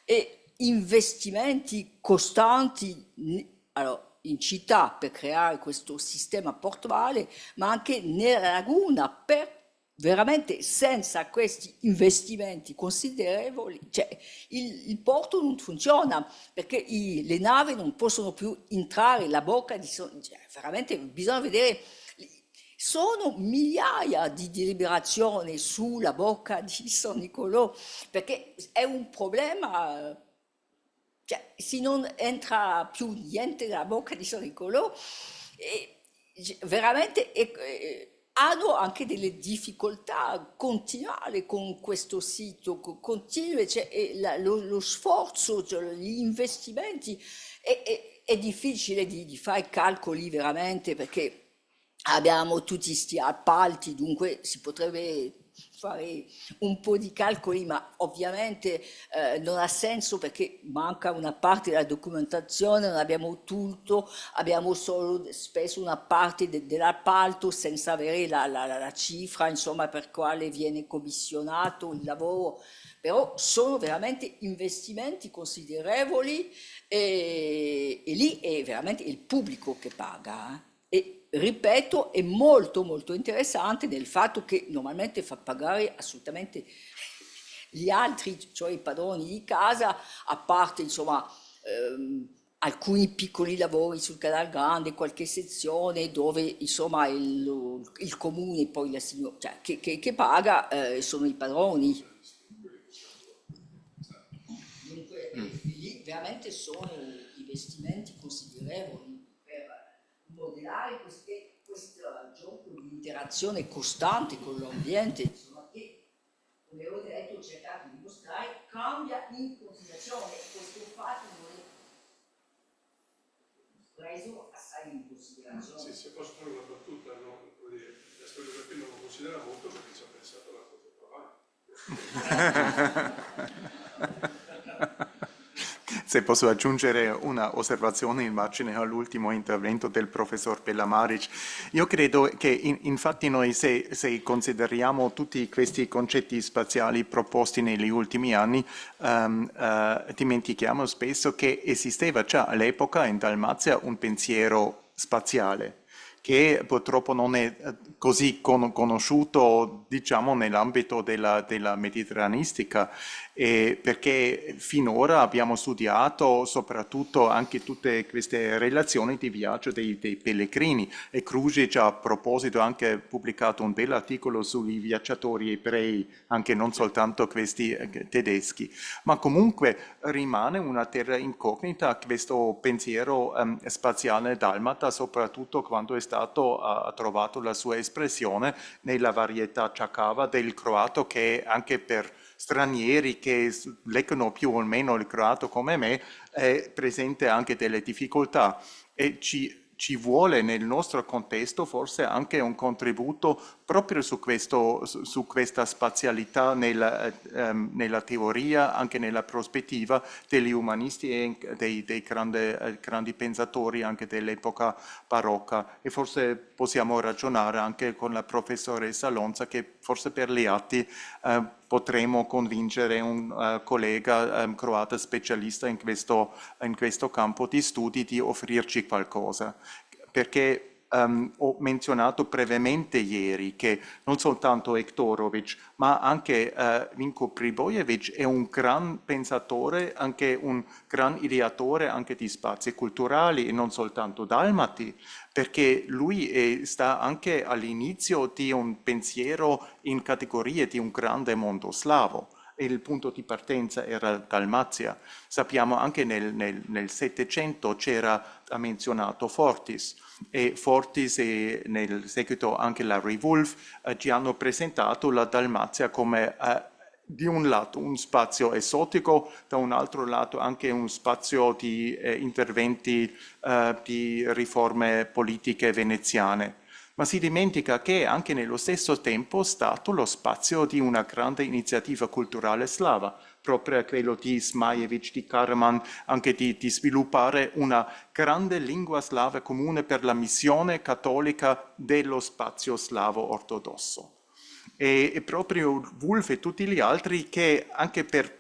e investimenti costanti allora, in città per creare questo sistema portuale, ma anche nella laguna per veramente senza questi investimenti considerevoli, cioè il porto non funziona perché le navi non possono più entrare, la bocca di cioè, veramente bisogna vedere, sono migliaia di deliberazioni sulla bocca di San Nicolò perché è un problema. Cioè, se non entra più niente nella bocca di San Nicolò, veramente hanno anche delle difficoltà continuare con questo sito, continue, cioè, lo sforzo, cioè, gli investimenti, è difficile di fare calcoli veramente perché abbiamo tutti questi appalti, dunque si potrebbe fare un po' di calcoli, ma ovviamente non ha senso perché manca una parte della documentazione, non abbiamo tutto, abbiamo solo spesso una parte dell'appalto senza avere la cifra, insomma, per quale viene commissionato il lavoro, però sono veramente investimenti considerevoli e lì è veramente il pubblico che paga. E ripeto, è molto molto interessante nel fatto che normalmente fa pagare assolutamente gli altri, cioè i padroni di casa, a parte insomma alcuni piccoli lavori sul Canal Grande, qualche sezione dove insomma il comune poi la signora, cioè, che paga sono i padroni. Dunque lì veramente sono investimenti considerevoli modellare questo gioco di interazione costante con l'ambiente, insomma, che, come ho detto, ho cercato di mostrare, cambia in considerazione e questo fatto non è preso assai in considerazione. Se posso fare una battuta, no? La storiografia non lo considera molto perché ci ha pensato la cosa qua. Se posso aggiungere una osservazione immagine all'ultimo intervento del professor Pellamaric, io credo che infatti noi se consideriamo tutti questi concetti spaziali proposti negli ultimi anni, dimentichiamo spesso che esisteva già all'epoca in Dalmazia un pensiero spaziale che purtroppo non è così conosciuto, diciamo, nell'ambito della mediterranistica, perché finora abbiamo studiato soprattutto anche tutte queste relazioni di viaggio dei pellegrini, e Kružić a proposito ha anche pubblicato un bell'articolo sui viaggiatori ebrei, anche non soltanto questi tedeschi, ma comunque rimane una terra incognita questo pensiero spaziale dalmata, soprattutto quando ha trovato la sua espressione nella varietà ciacava del croato, che anche per stranieri che leggono più o meno il croato come me, è presente anche delle difficoltà e ci vuole nel nostro contesto forse anche un contributo proprio su questa spazialità nella teoria, anche nella prospettiva degli umanisti e dei grandi pensatori anche dell'epoca barocca. E forse possiamo ragionare anche con la professoressa Lonza che forse per gli atti potremo convincere un collega croata specialista in questo campo di studi di offrirci qualcosa. Perché ho menzionato brevemente ieri che non soltanto Hektorović, ma anche Vinko Pribojević è un gran pensatore, anche un gran ideatore anche di spazi culturali e non soltanto dalmati, perché lui sta anche all'inizio di un pensiero in categorie di un grande mondo slavo. E il punto di partenza era Dalmazia. Sappiamo anche nel Settecento c'era menzionato Fortis, e Fortis e nel seguito anche Larry Wolff ci hanno presentato la Dalmazia come di un lato un spazio esotico, da un altro lato anche un spazio di interventi di riforme politiche veneziane. Ma si dimentica che anche nello stesso tempo è stato lo spazio di una grande iniziativa culturale slava, proprio quello di Zmajević, di Karaman, anche di sviluppare una grande lingua slava comune per la missione cattolica dello spazio slavo ortodosso. E proprio Wolff e tutti gli altri che anche per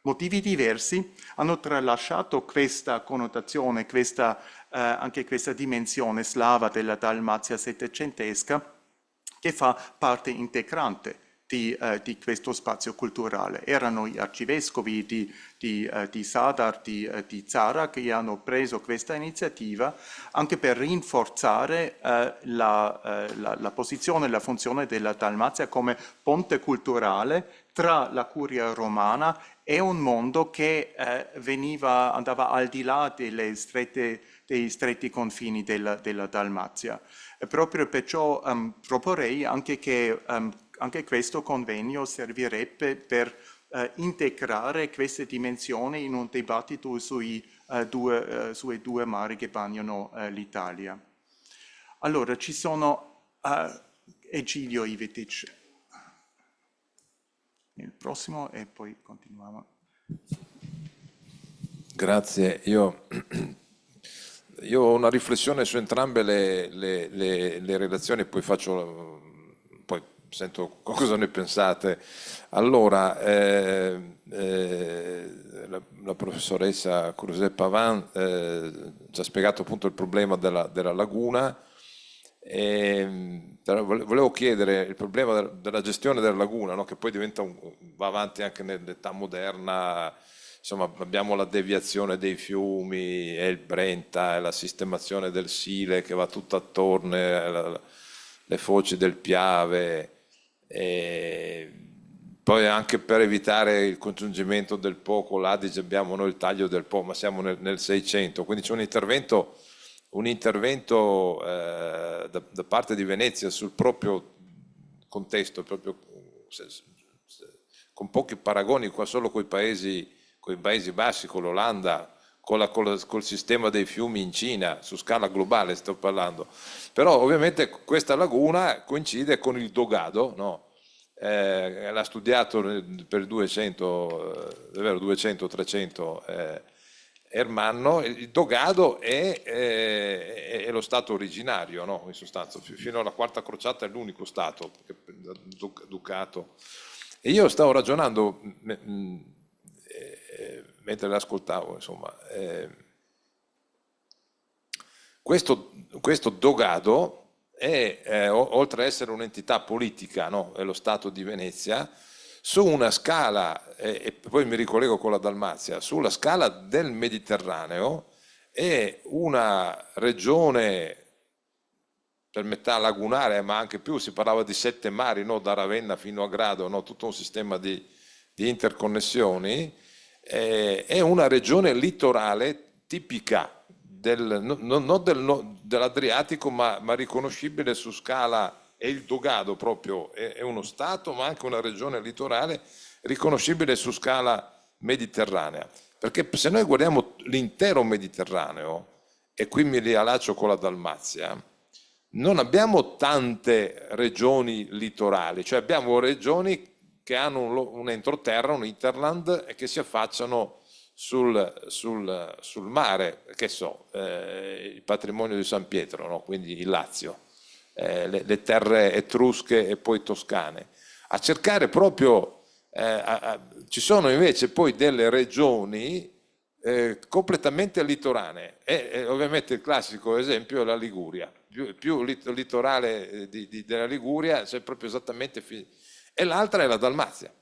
motivi diversi hanno tralasciato questa connotazione, anche questa dimensione slava della Dalmazia settecentesca che fa parte integrante di questo spazio culturale. Erano gli arcivescovi di Zadar, di Zara, che hanno preso questa iniziativa anche per rinforzare la posizione e la funzione della Dalmazia come ponte culturale tra la curia romana e un mondo che andava al di là dei stretti confini della Dalmazia. E proprio perciò proporrei anche che anche questo convegno servirebbe per integrare queste dimensioni in un dibattito sui due mari che bagnano l'Italia. Allora, ci sono Egidio Ivetic, il prossimo e poi continuiamo. Grazie, io ho una riflessione su entrambe le relazioni, poi sento cosa ne pensate. Allora, la professoressa Creuset-Pavin ci ha spiegato appunto il problema della laguna. Volevo chiedere il problema della gestione della laguna, no? Che poi va avanti anche nell'età moderna. Insomma, abbiamo la deviazione dei fiumi, e il Brenta, e la sistemazione del Sile che va tutto attorno, le foci del Piave, e poi anche per evitare il congiungimento del Po con l'Adige abbiamo noi il taglio del Po, ma siamo nel 600, quindi c'è un intervento da parte di Venezia sul proprio contesto, proprio con pochi paragoni qua solo con i Paesi Bassi, con l'Olanda, col sistema dei fiumi in Cina, su scala globale sto parlando. Però ovviamente questa laguna coincide con il Dogado, no? L'ha studiato per 200-300 Ermanno. Il Dogado è lo stato originario, no? In sostanza, fino alla quarta crociata è l'unico stato ducato. E io stavo ragionando mentre l'ascoltavo, insomma, questo Dogado è, oltre ad essere un'entità politica, no? È lo Stato di Venezia, su una scala, e poi mi ricollego con la Dalmazia, sulla scala del Mediterraneo è una regione per metà lagunare, ma anche più, si parlava di 7 mari, no? Da Ravenna fino a Grado, no? Tutto un sistema di interconnessioni. È una regione litorale tipica non dell'Adriatico, ma riconoscibile su scala, e il Dogado proprio è uno stato, ma anche una regione litorale riconoscibile su scala mediterranea. Perché se noi guardiamo l'intero Mediterraneo, e qui mi riallaccio con la Dalmazia, non abbiamo tante regioni litorali, cioè abbiamo regioni che hanno un entroterra, un hinterland, e che si affacciano sul mare, che so, il patrimonio di San Pietro, no? Quindi il Lazio, le terre etrusche e poi toscane. A cercare proprio, ci sono invece poi delle regioni completamente litoranee, e ovviamente il classico esempio è la Liguria. Più litorale della Liguria c'è proprio esattamente, e l'altra è la Dalmazia.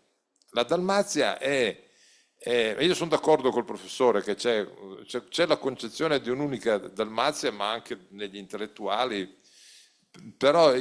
La Dalmazia io sono d'accordo col professore che c'è la concezione di un'unica Dalmazia, ma anche negli intellettuali, però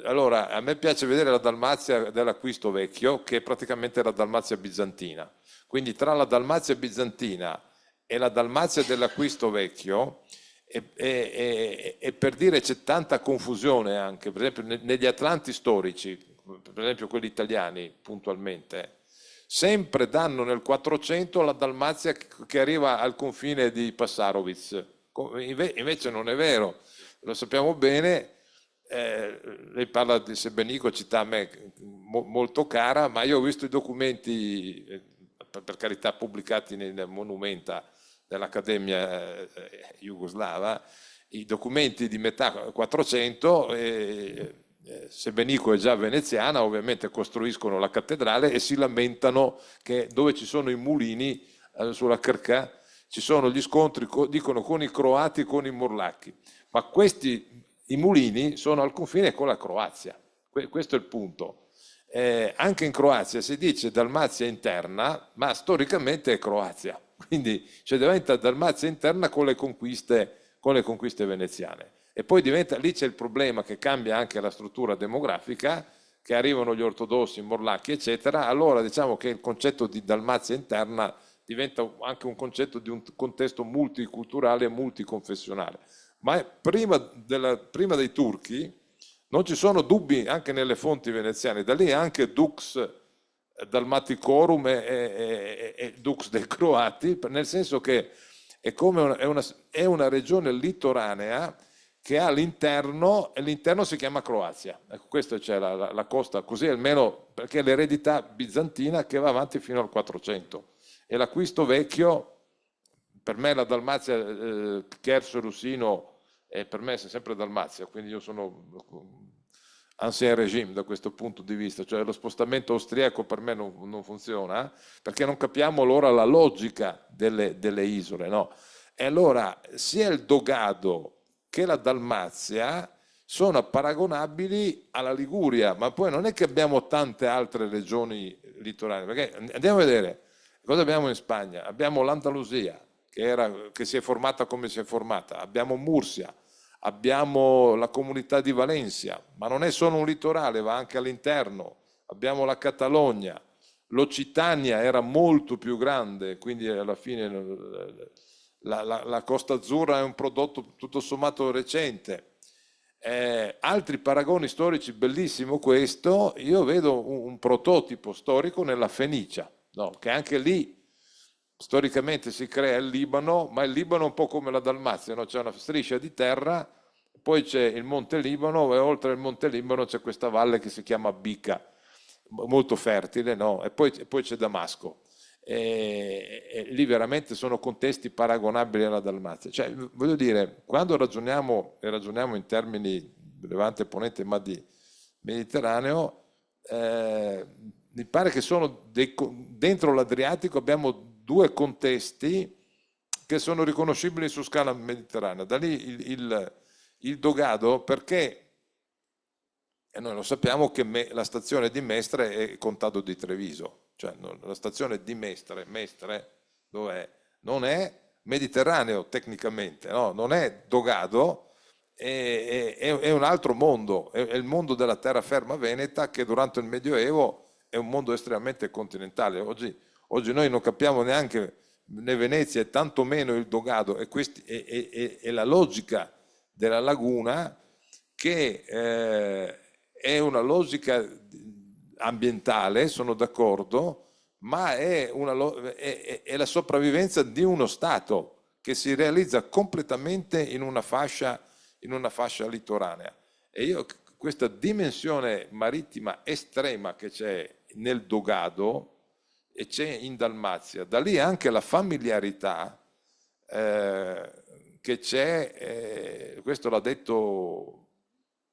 allora, a me piace vedere la Dalmazia dell'Acquisto Vecchio, che è praticamente la Dalmazia bizantina. Quindi tra la Dalmazia bizantina e la Dalmazia dell'Acquisto Vecchio, e per dire c'è tanta confusione anche, per esempio negli Atlanti storici, per esempio quelli italiani puntualmente, sempre danno nel 400 la Dalmazia che arriva al confine di Passarovic, invece non è vero, lo sappiamo bene. Lei parla di Sebenico, città a me molto cara, ma io ho visto i documenti, per carità, pubblicati nel Monumenta dell'Accademia jugoslava, i documenti di metà 400, Sebenico è già veneziana, ovviamente costruiscono la cattedrale e si lamentano che dove ci sono i mulini sulla Krka ci sono gli scontri, dicono, con i croati e con i morlacchi, ma i mulini sono al confine con la Croazia, questo è il punto. Anche in Croazia si dice Dalmazia interna, ma storicamente è Croazia, quindi diventa Dalmazia interna con le conquiste veneziane. E poi lì c'è il problema che cambia anche la struttura demografica, che arrivano gli ortodossi, i morlacchi, eccetera. Allora diciamo che il concetto di Dalmazia interna diventa anche un concetto di un contesto multiculturale e multiconfessionale. Ma prima dei turchi non ci sono dubbi anche nelle fonti veneziane, da lì anche Dux Dalmaticorum e Dux dei Croati, nel senso che è una regione litoranea che ha l'interno, e l'interno si chiama Croazia. Ecco, questa c'è la costa, così almeno, perché è l'eredità bizantina che va avanti fino al 400. E l'Acquisto Vecchio, per me la Dalmazia, Cherso e Russino, per me è sempre Dalmazia, quindi io sono ancien regime da questo punto di vista, cioè lo spostamento austriaco per me non funziona, perché non capiamo allora la logica delle isole, no? E allora sia il Dogado che la Dalmazia sono paragonabili alla Liguria, ma poi non è che abbiamo tante altre regioni litoranee, perché andiamo a vedere cosa abbiamo in Spagna. Abbiamo l'Andalusia, che si è formata come si è formata, abbiamo Murcia, abbiamo la comunità di Valencia, ma non è solo un litorale, va anche all'interno, abbiamo la Catalogna, l'Occitania era molto più grande, quindi alla fine la Costa Azzurra è un prodotto tutto sommato recente. Altri paragoni storici, bellissimo questo, io vedo un prototipo storico nella Fenicia, no? Che anche lì storicamente si crea il Libano, ma il Libano è un po' come la Dalmazia, no? C'è una striscia di terra, poi c'è il Monte Libano e oltre il Monte Libano c'è questa valle che si chiama Bica, molto fertile, no? E poi c'è Damasco. E lì veramente sono contesti paragonabili alla Dalmazia. Cioè, voglio dire, quando ragioniamo in termini Levante, Ponente, ma di Mediterraneo, mi pare che dentro l'Adriatico abbiamo due contesti che sono riconoscibili su scala mediterranea. Da lì il Dogado, perché e noi lo sappiamo che la stazione di Mestre è Contado di Treviso, cioè la stazione di Mestre dov'è? Non è Mediterraneo tecnicamente, no? Non è Dogado, è un altro mondo, è il mondo della terraferma veneta, che durante il Medioevo è un mondo estremamente continentale. Oggi noi non capiamo neanche né Venezia e tanto meno il Dogado, e la logica della laguna, che è una logica ambientale, sono d'accordo, ma è la sopravvivenza di uno Stato che si realizza completamente in una fascia litoranea. E io questa dimensione marittima estrema che c'è nel Dogado e c'è in Dalmazia, da lì anche la familiarità che c'è, questo l'ha detto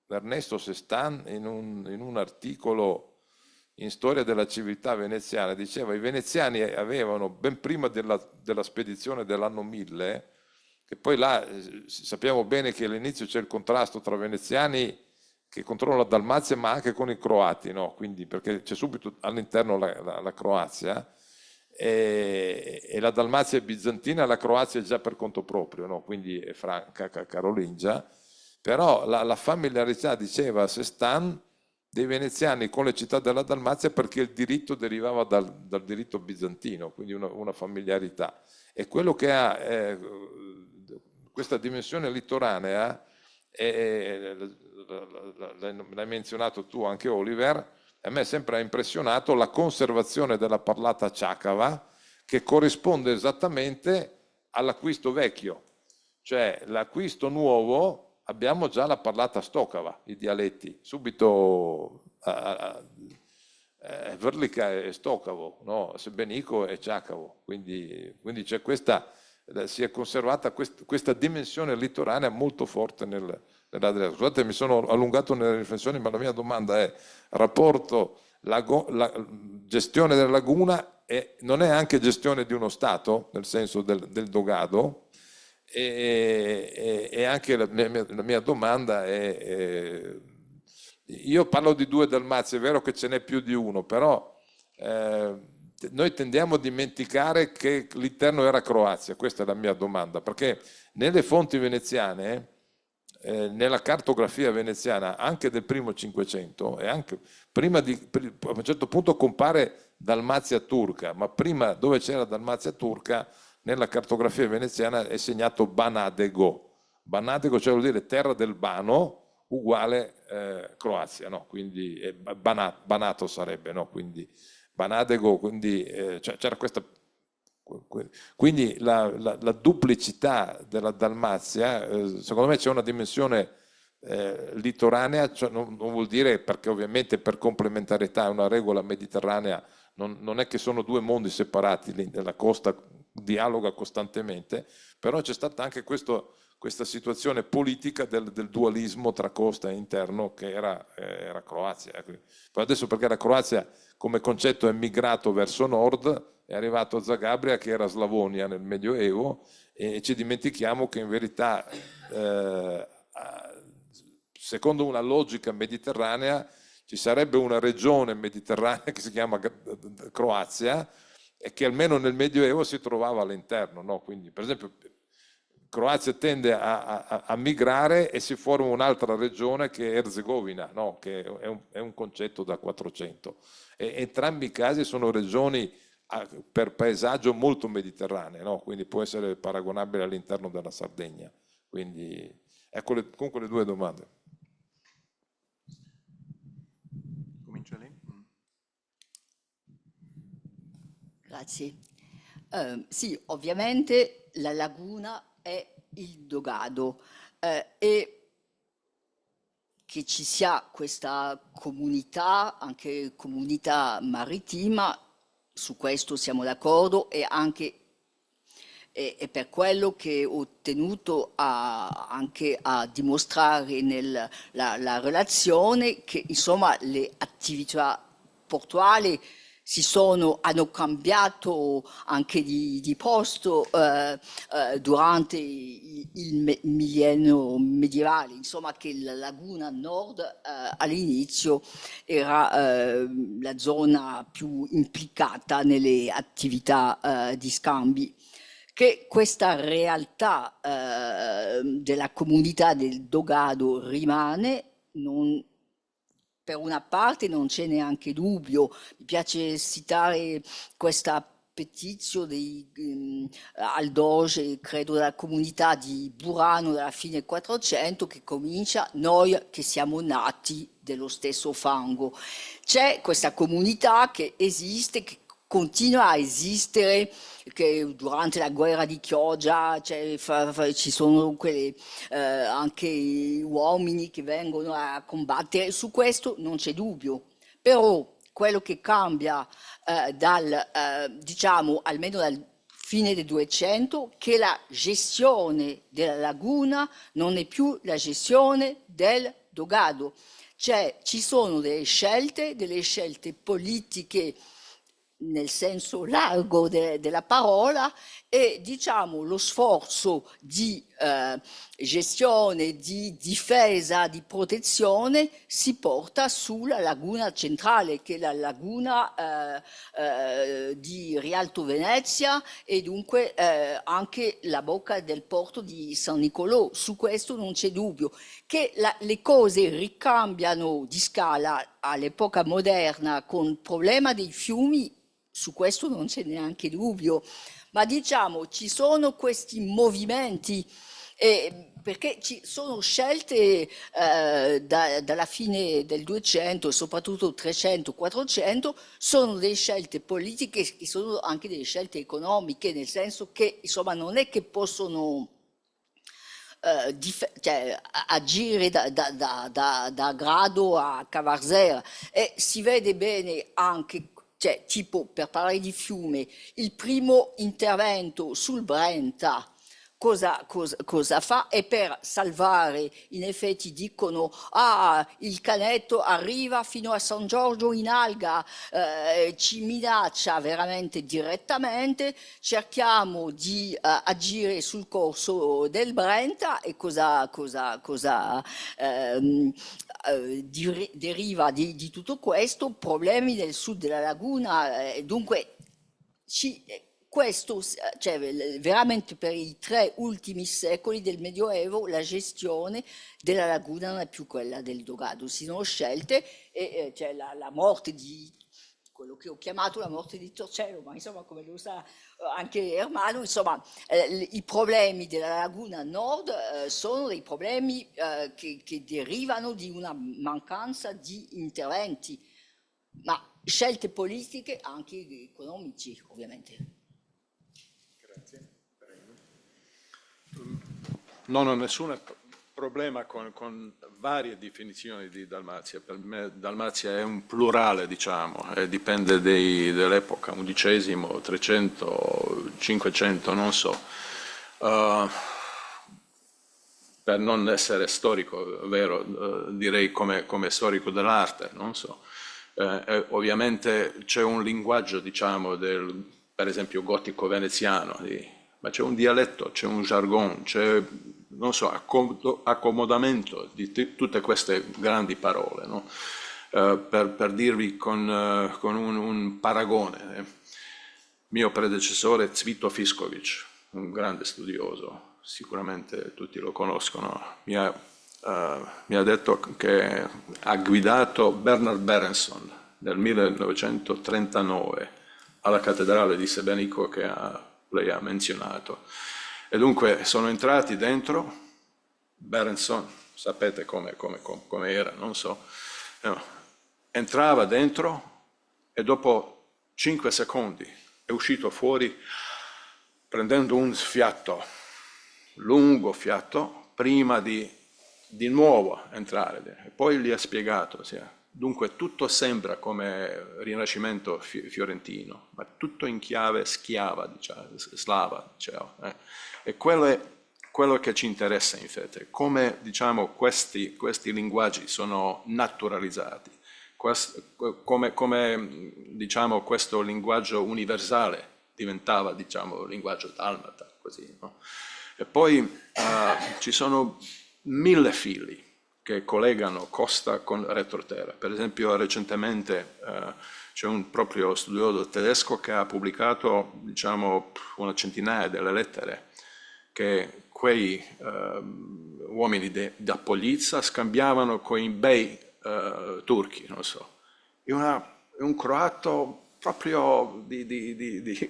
Ernesto Sestan in un articolo in Storia della civiltà veneziana, diceva i veneziani avevano, ben prima della spedizione dell'anno 1000, che poi là sappiamo bene che all'inizio c'è il contrasto tra veneziani che controllano la Dalmazia ma anche con i croati, no? Quindi, perché c'è subito all'interno la Croazia, e la Dalmazia è bizantina, la Croazia è già per conto proprio, no? Quindi è franca, carolingia, però la familiarità, diceva Sestan, dei veneziani con le città della Dalmazia, perché il diritto derivava dal diritto bizantino, quindi una familiarità. E quello che ha questa dimensione litoranea, l'hai menzionato tu anche Oliver, a me sempre ha impressionato la conservazione della parlata ciacava, che corrisponde esattamente all'acquisto vecchio, cioè l'acquisto nuovo abbiamo già la parlata stocava, i dialetti, subito Vrlica è stocavo, no? Sebenico è ciacavo, quindi c'è questa, si è conservata questa dimensione litoranea molto forte nell'Adriatico. Scusate, mi sono allungato nelle riflessioni, ma la mia domanda è: rapporto la gestione della laguna non è anche gestione di uno Stato, nel senso del Dogado? E anche la mia domanda è, io parlo di due Dalmazie, è vero che ce n'è più di uno, però noi tendiamo a dimenticare che l'interno era Croazia, questa è la mia domanda, perché nelle fonti veneziane, nella cartografia veneziana anche del primo Cinquecento, e anche prima a un certo punto compare Dalmazia turca, ma prima, dove c'era Dalmazia turca, nella cartografia veneziana è segnato Banadego. Banadego, cioè vuol dire terra del Bano, uguale Croazia, no? Quindi Banato sarebbe, no? Quindi Banadego, quindi c'era questa. Quindi la duplicità della Dalmazia, secondo me c'è una dimensione litoranea, cioè non vuol dire, perché ovviamente per complementarietà è una regola mediterranea, non è che sono due mondi separati, la costa dialoga costantemente, però c'è stata anche questa situazione politica del dualismo tra costa e interno che era Croazia. Poi adesso, perché la Croazia come concetto è migrato verso nord, è arrivato a Zagabria che era Slavonia nel Medioevo, e ci dimentichiamo che in verità secondo una logica mediterranea ci sarebbe una regione mediterranea che si chiama Croazia e che almeno nel Medioevo si trovava all'interno, no? Quindi per esempio Croazia tende a migrare e si forma un'altra regione che è Erzegovina, no? Che è un concetto da 400. E entrambi i casi sono regioni per paesaggio molto mediterranee, no? Quindi può essere paragonabile all'interno della Sardegna. Quindi ecco comunque le due domande. Comincia lei? Grazie. Sì, ovviamente la laguna è il Dogado e che ci sia questa comunità, anche comunità marittima, su questo siamo d'accordo, e anche è per quello che ho tenuto anche a dimostrare la relazione che insomma le attività portuali hanno cambiato anche di posto durante il millennio medievale, insomma che la laguna nord all'inizio era la zona più implicata nelle attività di scambi. Che questa realtà della comunità del Dogado rimane, per una parte non c'è neanche dubbio. Mi piace citare questa pettizio al doge, credo della comunità di Burano della fine 400, che comincia: noi che siamo nati dello stesso fango. C'è questa comunità che esiste, che continua a esistere, che durante la guerra di Chioggia ci sono anche uomini che vengono a combattere, su questo non c'è dubbio. Però quello che cambia diciamo, almeno dal fine del 200, che la gestione della laguna non è più la gestione del dogado. Cioè ci sono delle scelte politiche nel senso largo della parola, e diciamo lo sforzo di gestione, di difesa, di protezione si porta sulla laguna centrale, che è la laguna di Rialto Venezia, e dunque anche la bocca del porto di San Nicolò. Su questo non c'è dubbio. Che le cose ricambiano di scala all'epoca moderna con il problema dei fiumi, su questo non c'è neanche dubbio, ma diciamo ci sono questi movimenti, perché ci sono scelte dalla fine del 200 e soprattutto 300, 400, sono delle scelte politiche che sono anche delle scelte economiche, nel senso che insomma non è che possono cioè, agire da Grado a Cavarzera, e si vede bene anche. Cioè, tipo, per parlare di fiume, il primo intervento sul Brenta cosa fa? E per salvare, in effetti dicono: ah, il canetto arriva fino a San Giorgio in Alga, ci minaccia veramente direttamente, cerchiamo di agire sul corso del Brenta, e cosa deriva di tutto questo? Problemi nel sud della laguna, dunque questo, cioè, veramente per i 3 ultimi secoli del Medioevo la gestione della laguna non è più quella del dogado, si sono scelte, e c'è la morte di quello che ho chiamato la morte di Torcello, ma insomma, come lo sa anche Ermanno, insomma, i problemi della laguna nord sono dei problemi che derivano di una mancanza di interventi, ma scelte politiche anche economici, ovviamente. Grazie. Non ho nessun problema con varie definizioni di Dalmazia. Per me Dalmazia è un plurale, diciamo, dipende dell'epoca, XI, 300, 500, non so. Per non essere storico, vero, direi come storico dell'arte, non so. Ovviamente c'è un linguaggio, diciamo, per esempio gotico veneziano, ma c'è un dialetto, c'è un jargon, c'è, non so, accomodamento di tutte queste grandi parole, no? Per dirvi con un paragone, mio predecessore Cvito Fiskovic, un grande studioso, sicuramente tutti lo conoscono, mi ha detto che ha guidato Bernard Berenson nel 1939 alla cattedrale di Sebenico che lei ha menzionato. E dunque sono entrati dentro, Berenson, sapete come era, non so, entrava dentro e dopo 5 secondi è uscito fuori prendendo un fiato, lungo fiato, prima di nuovo entrare. E poi gli ha spiegato, dunque tutto sembra come Rinascimento fiorentino, ma tutto in chiave schiava, diciamo, slava, diciamo, E quello è quello che ci interessa in fede, come diciamo, questi linguaggi sono naturalizzati, come diciamo, questo linguaggio universale diventava, diciamo, linguaggio dalmata, così, no? E poi ci sono 1000 fili che collegano costa con retroterra. Per esempio recentemente c'è un proprio studioso tedesco che ha pubblicato, diciamo, una centinaia delle lettere che quei uomini da Polizza scambiavano con i bei turchi, non so. E un croato proprio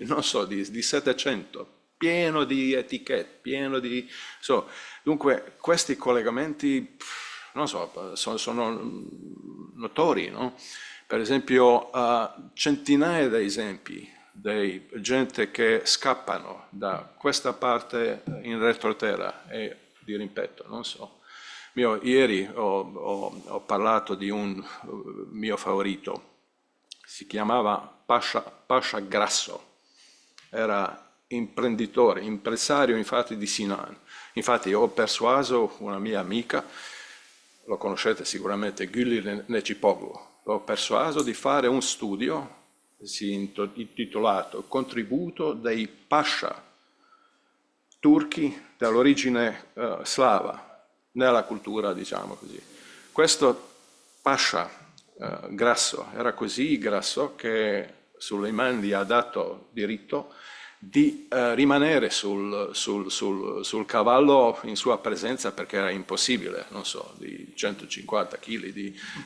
non so, di 700, pieno di etichette, pieno di... dunque, questi collegamenti, non so, sono notori, no? Per esempio, centinaia di esempi di gente che scappano da questa parte in retroterra e di rimpetto, non so. Ieri ho parlato di un mio favorito, si chiamava Pasha Grasso, era imprenditore, impresario infatti di Sinan. Infatti ho persuaso una mia amica, lo conoscete sicuramente, Gülli Necipoglu, l'ho persuaso di fare un studio intitolato Contributo dei Pasha turchi dall'origine slava nella cultura, diciamo così. Questo Pasha grasso era così grasso che Suleiman gli ha dato diritto di rimanere sul cavallo in sua presenza, perché era impossibile, non so, di 150 kg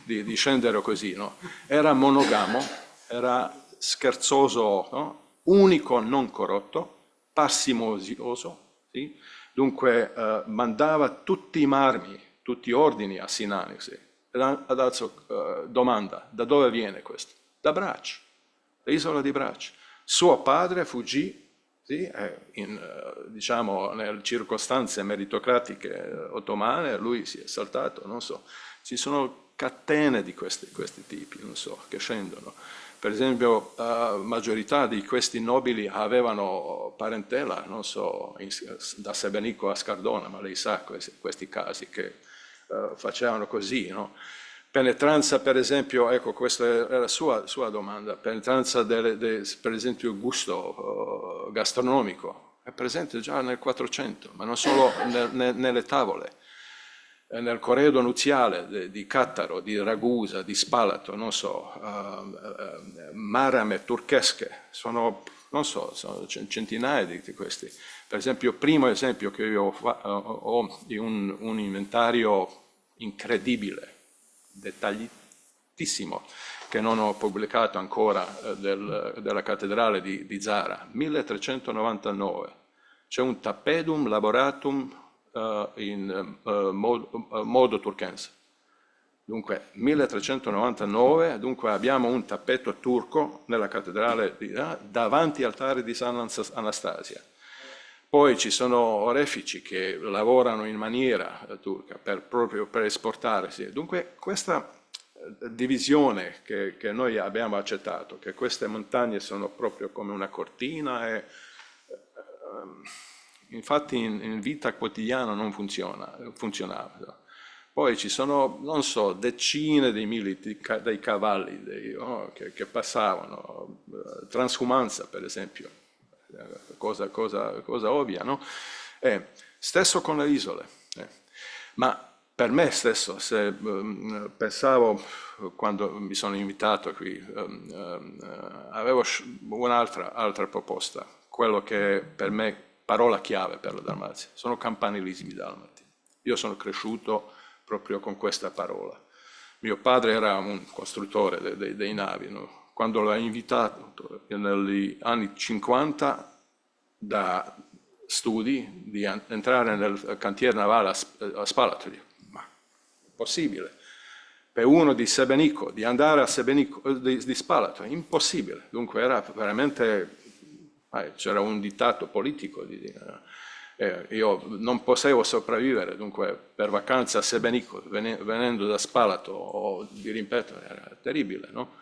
di scendere così, no? Era monogamo, era scherzoso, no? Unico, non corrotto, parsimonioso, sì? Dunque mandava tutti i marmi, tutti gli ordini a Sinan. Sì. Adesso domanda, da dove viene questo? Da Brač, l'isola di Brač. Suo padre fuggì, sì, diciamo, nelle circostanze meritocratiche ottomane, lui si è saltato, non so. Ci sono catene di questi tipi, non so, che scendono. Per esempio, la maggiorità di questi nobili avevano parentela, non so, da Sebenico a Scardona, ma lei sa questi casi che facevano così, no? Penetranza, per esempio, ecco, questa era la sua domanda, penetranza per esempio il gusto gastronomico, è presente già nel 400, ma non solo nelle tavole. Nel corredo nuziale di Cattaro, di Ragusa, di Spalato, non so, marame turchesche, sono centinaia di questi. Per esempio, il primo esempio che io ho di un inventario incredibile, dettagliatissimo, che non ho pubblicato ancora, della cattedrale di Zara, 1399. C'è un tappedum laboratum in modo turcense. Dunque 1399, dunque abbiamo un tappeto turco nella cattedrale davanti al altare di San Anastasia. Poi ci sono orefici che lavorano in maniera turca proprio per esportarsi. Dunque questa divisione che noi abbiamo accettato, che queste montagne sono proprio come una cortina infatti in vita quotidiana non funzionava. Poi ci sono, non so, decine di migliaia dei cavalli che passavano, transumanza per esempio, cosa ovvia, no? Stesso con le isole. Ma per me stesso, se pensavo, quando mi sono invitato qui, avevo un'altra proposta, quello che per me parola chiave per la Dalmazia, sono campanilismi dalmati. Io sono cresciuto proprio con questa parola. Mio padre era un costruttore dei navi, no? Quando l'ho invitato negli anni 50 da studi di entrare nel cantiere navale a Spalato, ma è possibile. Per uno di Sebenico, di andare a Sebenico, di Spalato, è impossibile. Dunque era veramente... c'era un dittato politico, io non potevo sopravvivere, dunque per vacanza a Sebenico, venendo da Spalato o di rimpetto, era terribile, no?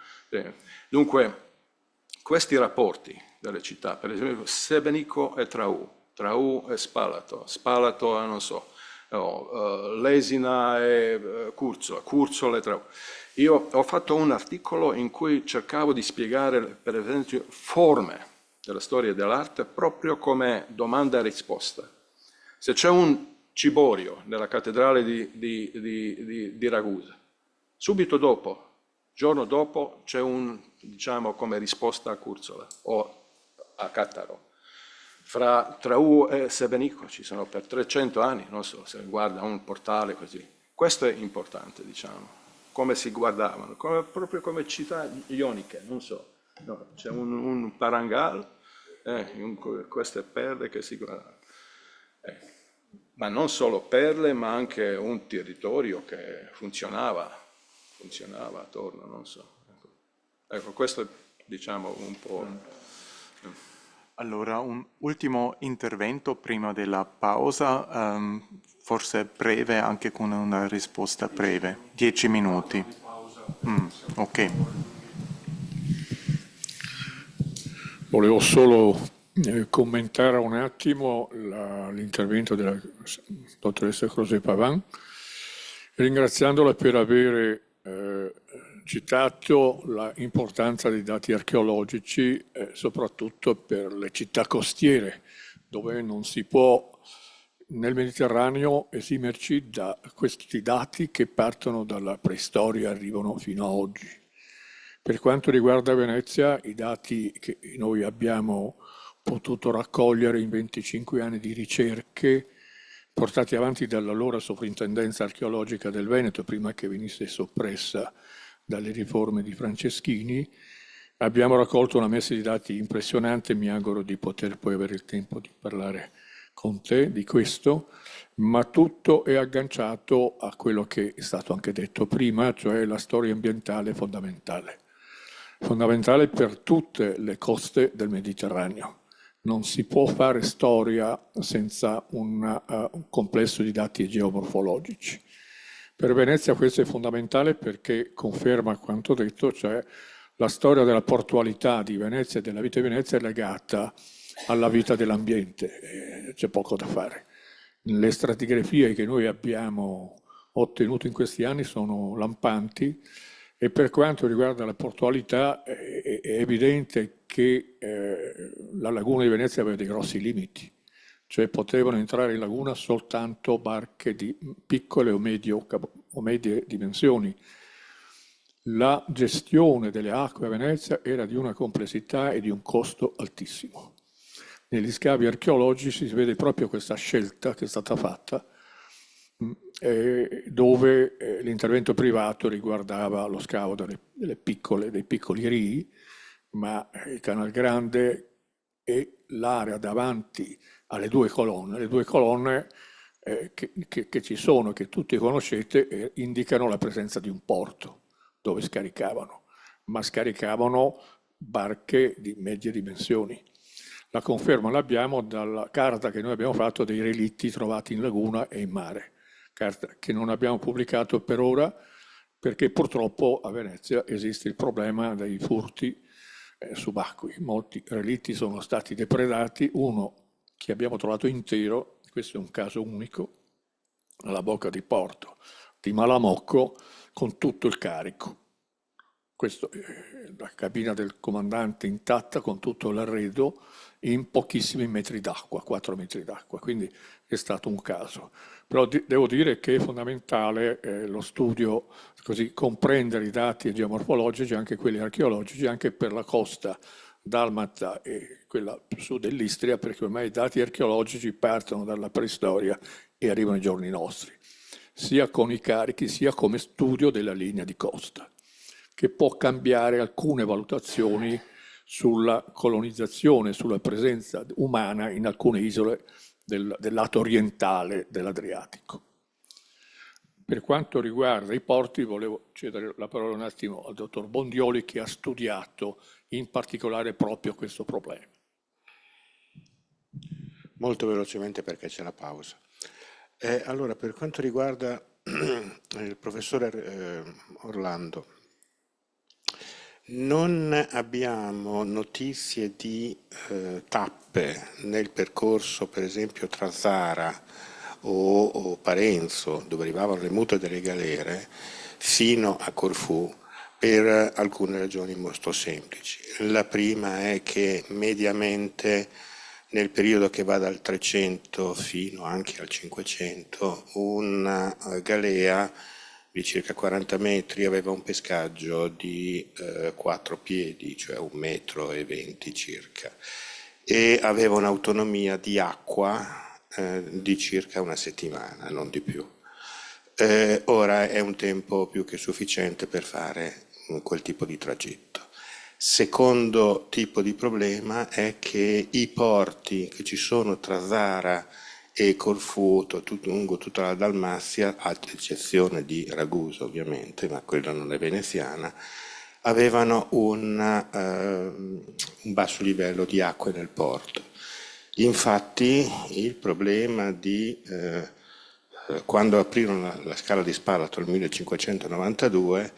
Dunque questi rapporti delle città, per esempio Sebenico e Traù e Spalato, Spalato non so, Lesina e Curzola e Traù. Io ho fatto un articolo in cui cercavo di spiegare, per esempio, forme della storia dell'arte proprio come domanda e risposta. Se c'è un ciborio nella cattedrale di Ragusa, subito dopo, giorno dopo, c'è diciamo, come risposta a Curzola o a Cattaro. Fra Traù e Sebenico ci sono per 300 anni, non so se guarda un portale così. Questo è importante, diciamo, come si guardavano, proprio come città ioniche, non so. No, c'è un parangal, queste perle che si... ma non solo perle, ma anche un territorio che funzionava attorno, non so. Ecco, questo è, diciamo, un po'... Allora, un ultimo intervento prima della pausa, forse breve, anche con una risposta breve. 10 minuti. Ok. Volevo solo commentare un attimo l'intervento della dottoressa José Paván, ringraziandola per aver citato l'importanza dei dati archeologici, soprattutto per le città costiere, dove non si può nel Mediterraneo esimerci da questi dati che partono dalla preistoria e arrivano fino a oggi. Per quanto riguarda Venezia, i dati che noi abbiamo potuto raccogliere in 25 anni di ricerche portati avanti dall'allora Soprintendenza Archeologica del Veneto, prima che venisse soppressa dalle riforme di Franceschini, abbiamo raccolto una messa di dati impressionante. Mi auguro di poter poi avere il tempo di parlare con te di questo, ma tutto è agganciato a quello che è stato anche detto prima, cioè la storia ambientale fondamentale per tutte le coste del Mediterraneo. Non si può fare storia senza un complesso di dati geomorfologici. Per Venezia questo è fondamentale perché conferma quanto detto, cioè la storia della portualità di Venezia e della vita di Venezia è legata alla vita dell'ambiente, c'è poco da fare. Le stratigrafie che noi abbiamo ottenuto in questi anni sono lampanti e per quanto riguarda la portualità è evidente che la laguna di Venezia aveva dei grossi limiti, cioè potevano entrare in laguna soltanto barche di piccole o medie dimensioni. La gestione delle acque a Venezia era di una complessità e di un costo altissimo. Negli scavi archeologici si vede proprio questa scelta che è stata fatta, dove l'intervento privato riguardava lo scavo dei piccoli rii, ma il Canal Grande e l'area davanti alle due colonne che ci sono, che tutti conoscete, indicano la presenza di un porto dove scaricavano, ma scaricavano barche di medie dimensioni. La conferma l'abbiamo dalla carta che noi abbiamo fatto dei relitti trovati in laguna e in mare, carta che non abbiamo pubblicato per ora perché purtroppo a Venezia esiste il problema dei furti subacquei. Molti relitti sono stati depredati, uno che abbiamo trovato intero, questo è un caso unico, alla bocca di porto di Malamocco con tutto il carico. Questo è la cabina del comandante intatta con tutto l'arredo in pochissimi metri d'acqua, 4 metri d'acqua, quindi è stato un caso. Però devo dire che è fondamentale lo studio, così comprendere i dati geomorfologici, anche quelli archeologici, anche per la costa dalmata e quella su dell'Istria, perché ormai i dati archeologici partono dalla preistoria e arrivano ai giorni nostri, sia con i carichi sia come studio della linea di costa, che può cambiare alcune valutazioni sulla colonizzazione, sulla presenza umana in alcune isole del lato orientale dell'Adriatico. Per quanto riguarda i porti, volevo cedere la parola un attimo al dottor Bondioli, che ha studiato in particolare proprio questo problema. Molto velocemente perché c'è la pausa. Allora, per quanto riguarda il professore Orlando, non abbiamo notizie di tappe nel percorso, per esempio tra Zara o Parenzo, dove arrivavano le mute delle galere, fino a Corfù, per alcune ragioni molto semplici. La prima è che mediamente nel periodo che va dal 300 fino anche al 500, una galea di circa 40 metri aveva un pescaggio di 4 piedi, cioè 1,20 metri circa, e aveva un'autonomia di acqua di circa una settimana, non di più. Ora è un tempo più che sufficiente per fare quel tipo di tragitto. Secondo tipo di problema è che i porti che ci sono tra Zara e Corfù, lungo tutta la Dalmazia, ad eccezione di Ragusa ovviamente, ma quella non è veneziana, avevano un basso livello di acque nel porto. Infatti il problema di quando aprirono la scala di Spalato nel 1592,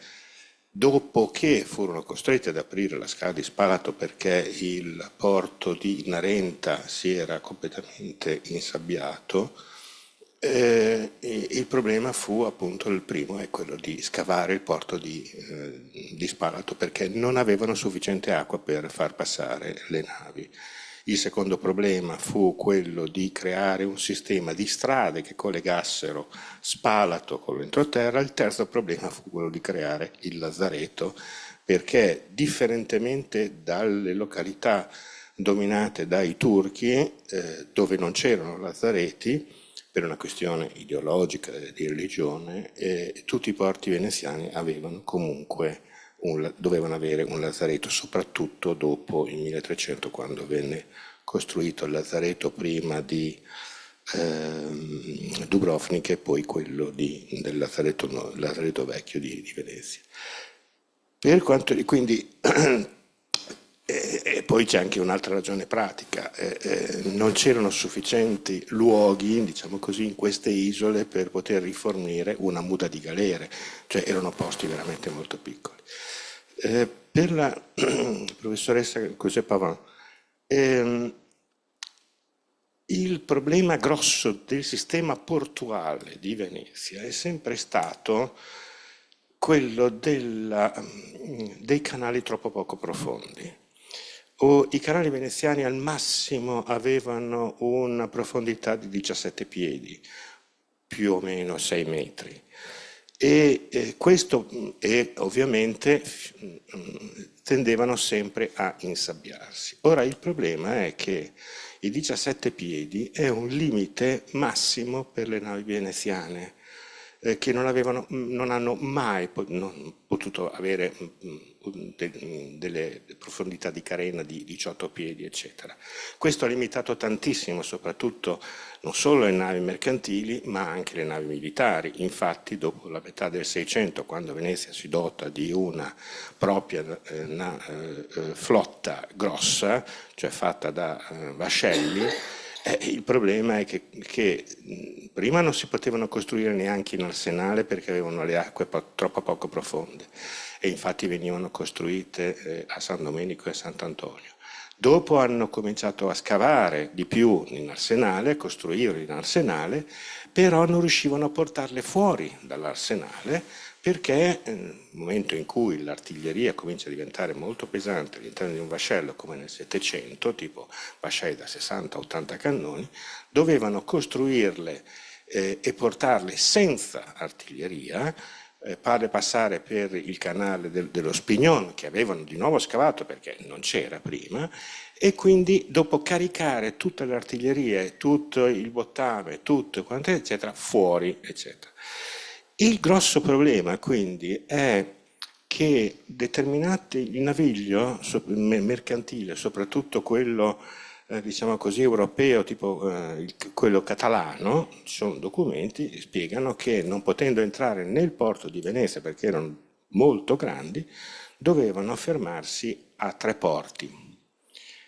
dopo che furono costretti ad aprire la scala di Spalato perché il porto di Narenta si era completamente insabbiato, il problema fu appunto il primo, è quello di scavare il porto di Spalato perché non avevano sufficiente acqua per far passare le navi. Il secondo problema fu quello di creare un sistema di strade che collegassero Spalato con l'entroterra. Il terzo problema fu quello di creare il lazzaretto, perché differentemente dalle località dominate dai turchi, dove non c'erano lazzaretti, per una questione ideologica di religione, tutti i porti veneziani avevano comunque dovevano avere un lazzaretto, soprattutto dopo il 1300, quando venne costruito il lazzaretto prima di Dubrovnik e poi quello del lazzaretto vecchio di Venezia. Per quanto, quindi, e poi c'è anche un'altra ragione pratica, non c'erano sufficienti luoghi, diciamo così, in queste isole per poter rifornire una muta di galere, cioè erano posti veramente molto piccoli. Per la professoressa Cosé Pavin, il problema grosso del sistema portuale di Venezia è sempre stato quello dei canali troppo poco profondi. I canali veneziani al massimo avevano una profondità di 17 piedi, più o meno 6 metri. E questo ovviamente tendevano sempre a insabbiarsi. Ora il problema è che i 17 piedi è un limite massimo per le navi veneziane che non hanno mai potuto avere delle profondità di carena di 18 piedi, eccetera. Questo ha limitato tantissimo, soprattutto non solo le navi mercantili, ma anche le navi militari. Infatti, dopo la metà del 600, quando Venezia si dota di una propria flotta grossa, cioè fatta da vascelli, il problema è che prima non si potevano costruire neanche in arsenale perché avevano le acque troppo poco profonde e infatti venivano costruite a San Domenico e Sant'Antonio. Dopo hanno cominciato a scavare di più in arsenale, a costruire in arsenale, però non riuscivano a portarle fuori dall'arsenale perché nel momento in cui l'artiglieria comincia a diventare molto pesante all'interno di un vascello come nel Settecento, tipo vascelli da 60-80 cannoni, dovevano costruirle e portarle senza artiglieria, farle passare per il canale dello Spignon, che avevano di nuovo scavato perché non c'era prima, e quindi dopo caricare tutte le artiglierie, tutto il bottame, tutto quanto eccetera, fuori, eccetera. Il grosso problema quindi è che il naviglio mercantile, soprattutto quello diciamo così europeo, tipo quello catalano, ci sono documenti che spiegano che non potendo entrare nel porto di Venezia perché erano molto grandi, dovevano fermarsi a 3 porti.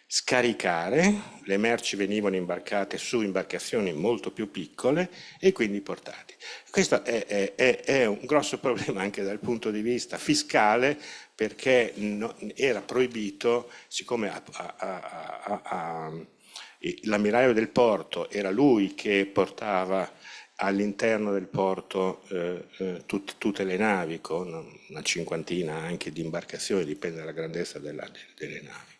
Scaricare, le merci venivano imbarcate su imbarcazioni molto più piccole e quindi portate. Questo è un grosso problema anche dal punto di vista fiscale perché era proibito, siccome l'ammiraglio del porto era lui che portava all'interno del porto tutte le navi con una cinquantina anche di imbarcazioni, dipende dalla grandezza delle navi.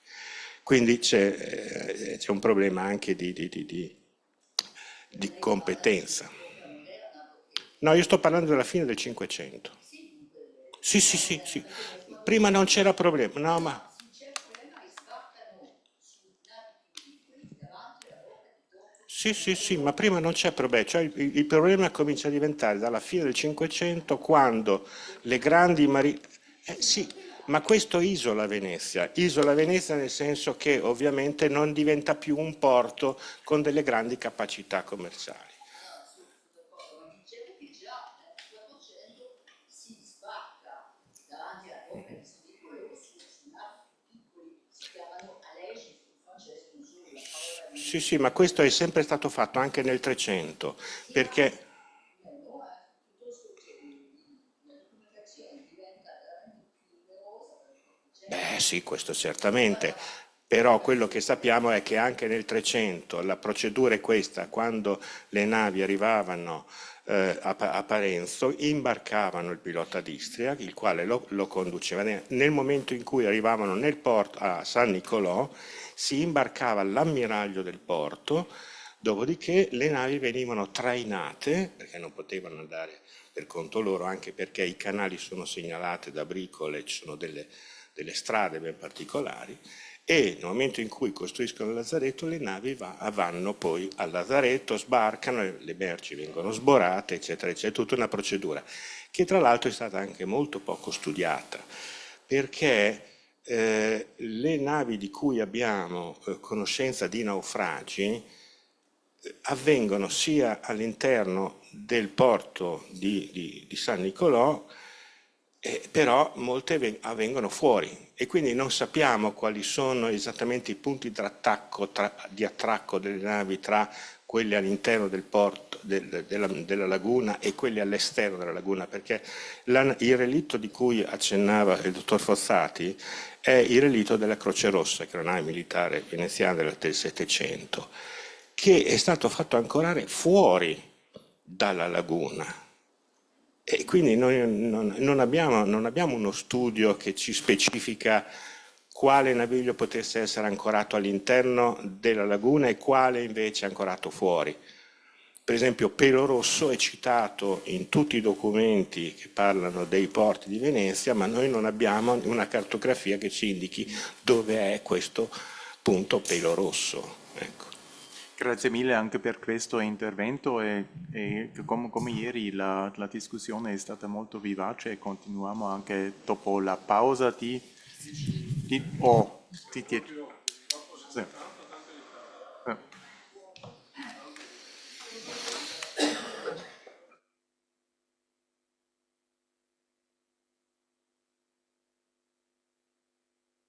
Quindi c'è un problema anche di competenza. No, io sto parlando della fine del Cinquecento. Sì. Prima non c'era problema. No, ma... Sì, ma prima non c'è problema. Cioè, il problema comincia a diventare dalla fine del Cinquecento quando le grandi marine... sì, Ma questo isola Venezia nel senso che ovviamente non diventa più un porto con delle grandi capacità commerciali. Sì, sì, ma questo è sempre stato fatto anche nel 300, perché... Beh sì, questo certamente, però quello che sappiamo è che anche nel 300 la procedura è questa: quando le navi arrivavano a Parenzo, imbarcavano il pilota d'Istria, il quale lo conduceva. Nel momento in cui arrivavano nel porto a San Nicolò, si imbarcava l'ammiraglio del porto, dopodiché le navi venivano trainate, perché non potevano andare per conto loro, anche perché i canali sono segnalati da bricole, ci sono delle strade ben particolari, e nel momento in cui costruiscono il lazzaretto le navi vanno poi al lazzaretto, sbarcano, le merci vengono sborate, eccetera, eccetera. È tutta una procedura che tra l'altro è stata anche molto poco studiata, perché le navi di cui abbiamo conoscenza di naufragi avvengono sia all'interno del porto di San Nicolò, però molte avvengono fuori, e quindi non sappiamo quali sono esattamente i punti di attracco delle navi tra quelle all'interno del porto, della laguna, e quelle all'esterno della laguna, perché il relitto di cui accennava il dottor Fossati è il relitto della Croce Rossa, che è una nave militare veneziana del Settecento, che è stato fatto ancorare fuori dalla laguna. E quindi noi non abbiamo uno studio che ci specifica quale naviglio potesse essere ancorato all'interno della laguna e quale invece ancorato fuori. Per esempio Pelo Rosso è citato in tutti i documenti che parlano dei porti di Venezia, ma noi non abbiamo una cartografia che ci indichi dove è questo punto Pelo Rosso. Ecco. Grazie mille anche per questo intervento, e come ieri la discussione è stata molto vivace, e continuiamo anche dopo la pausa di sì.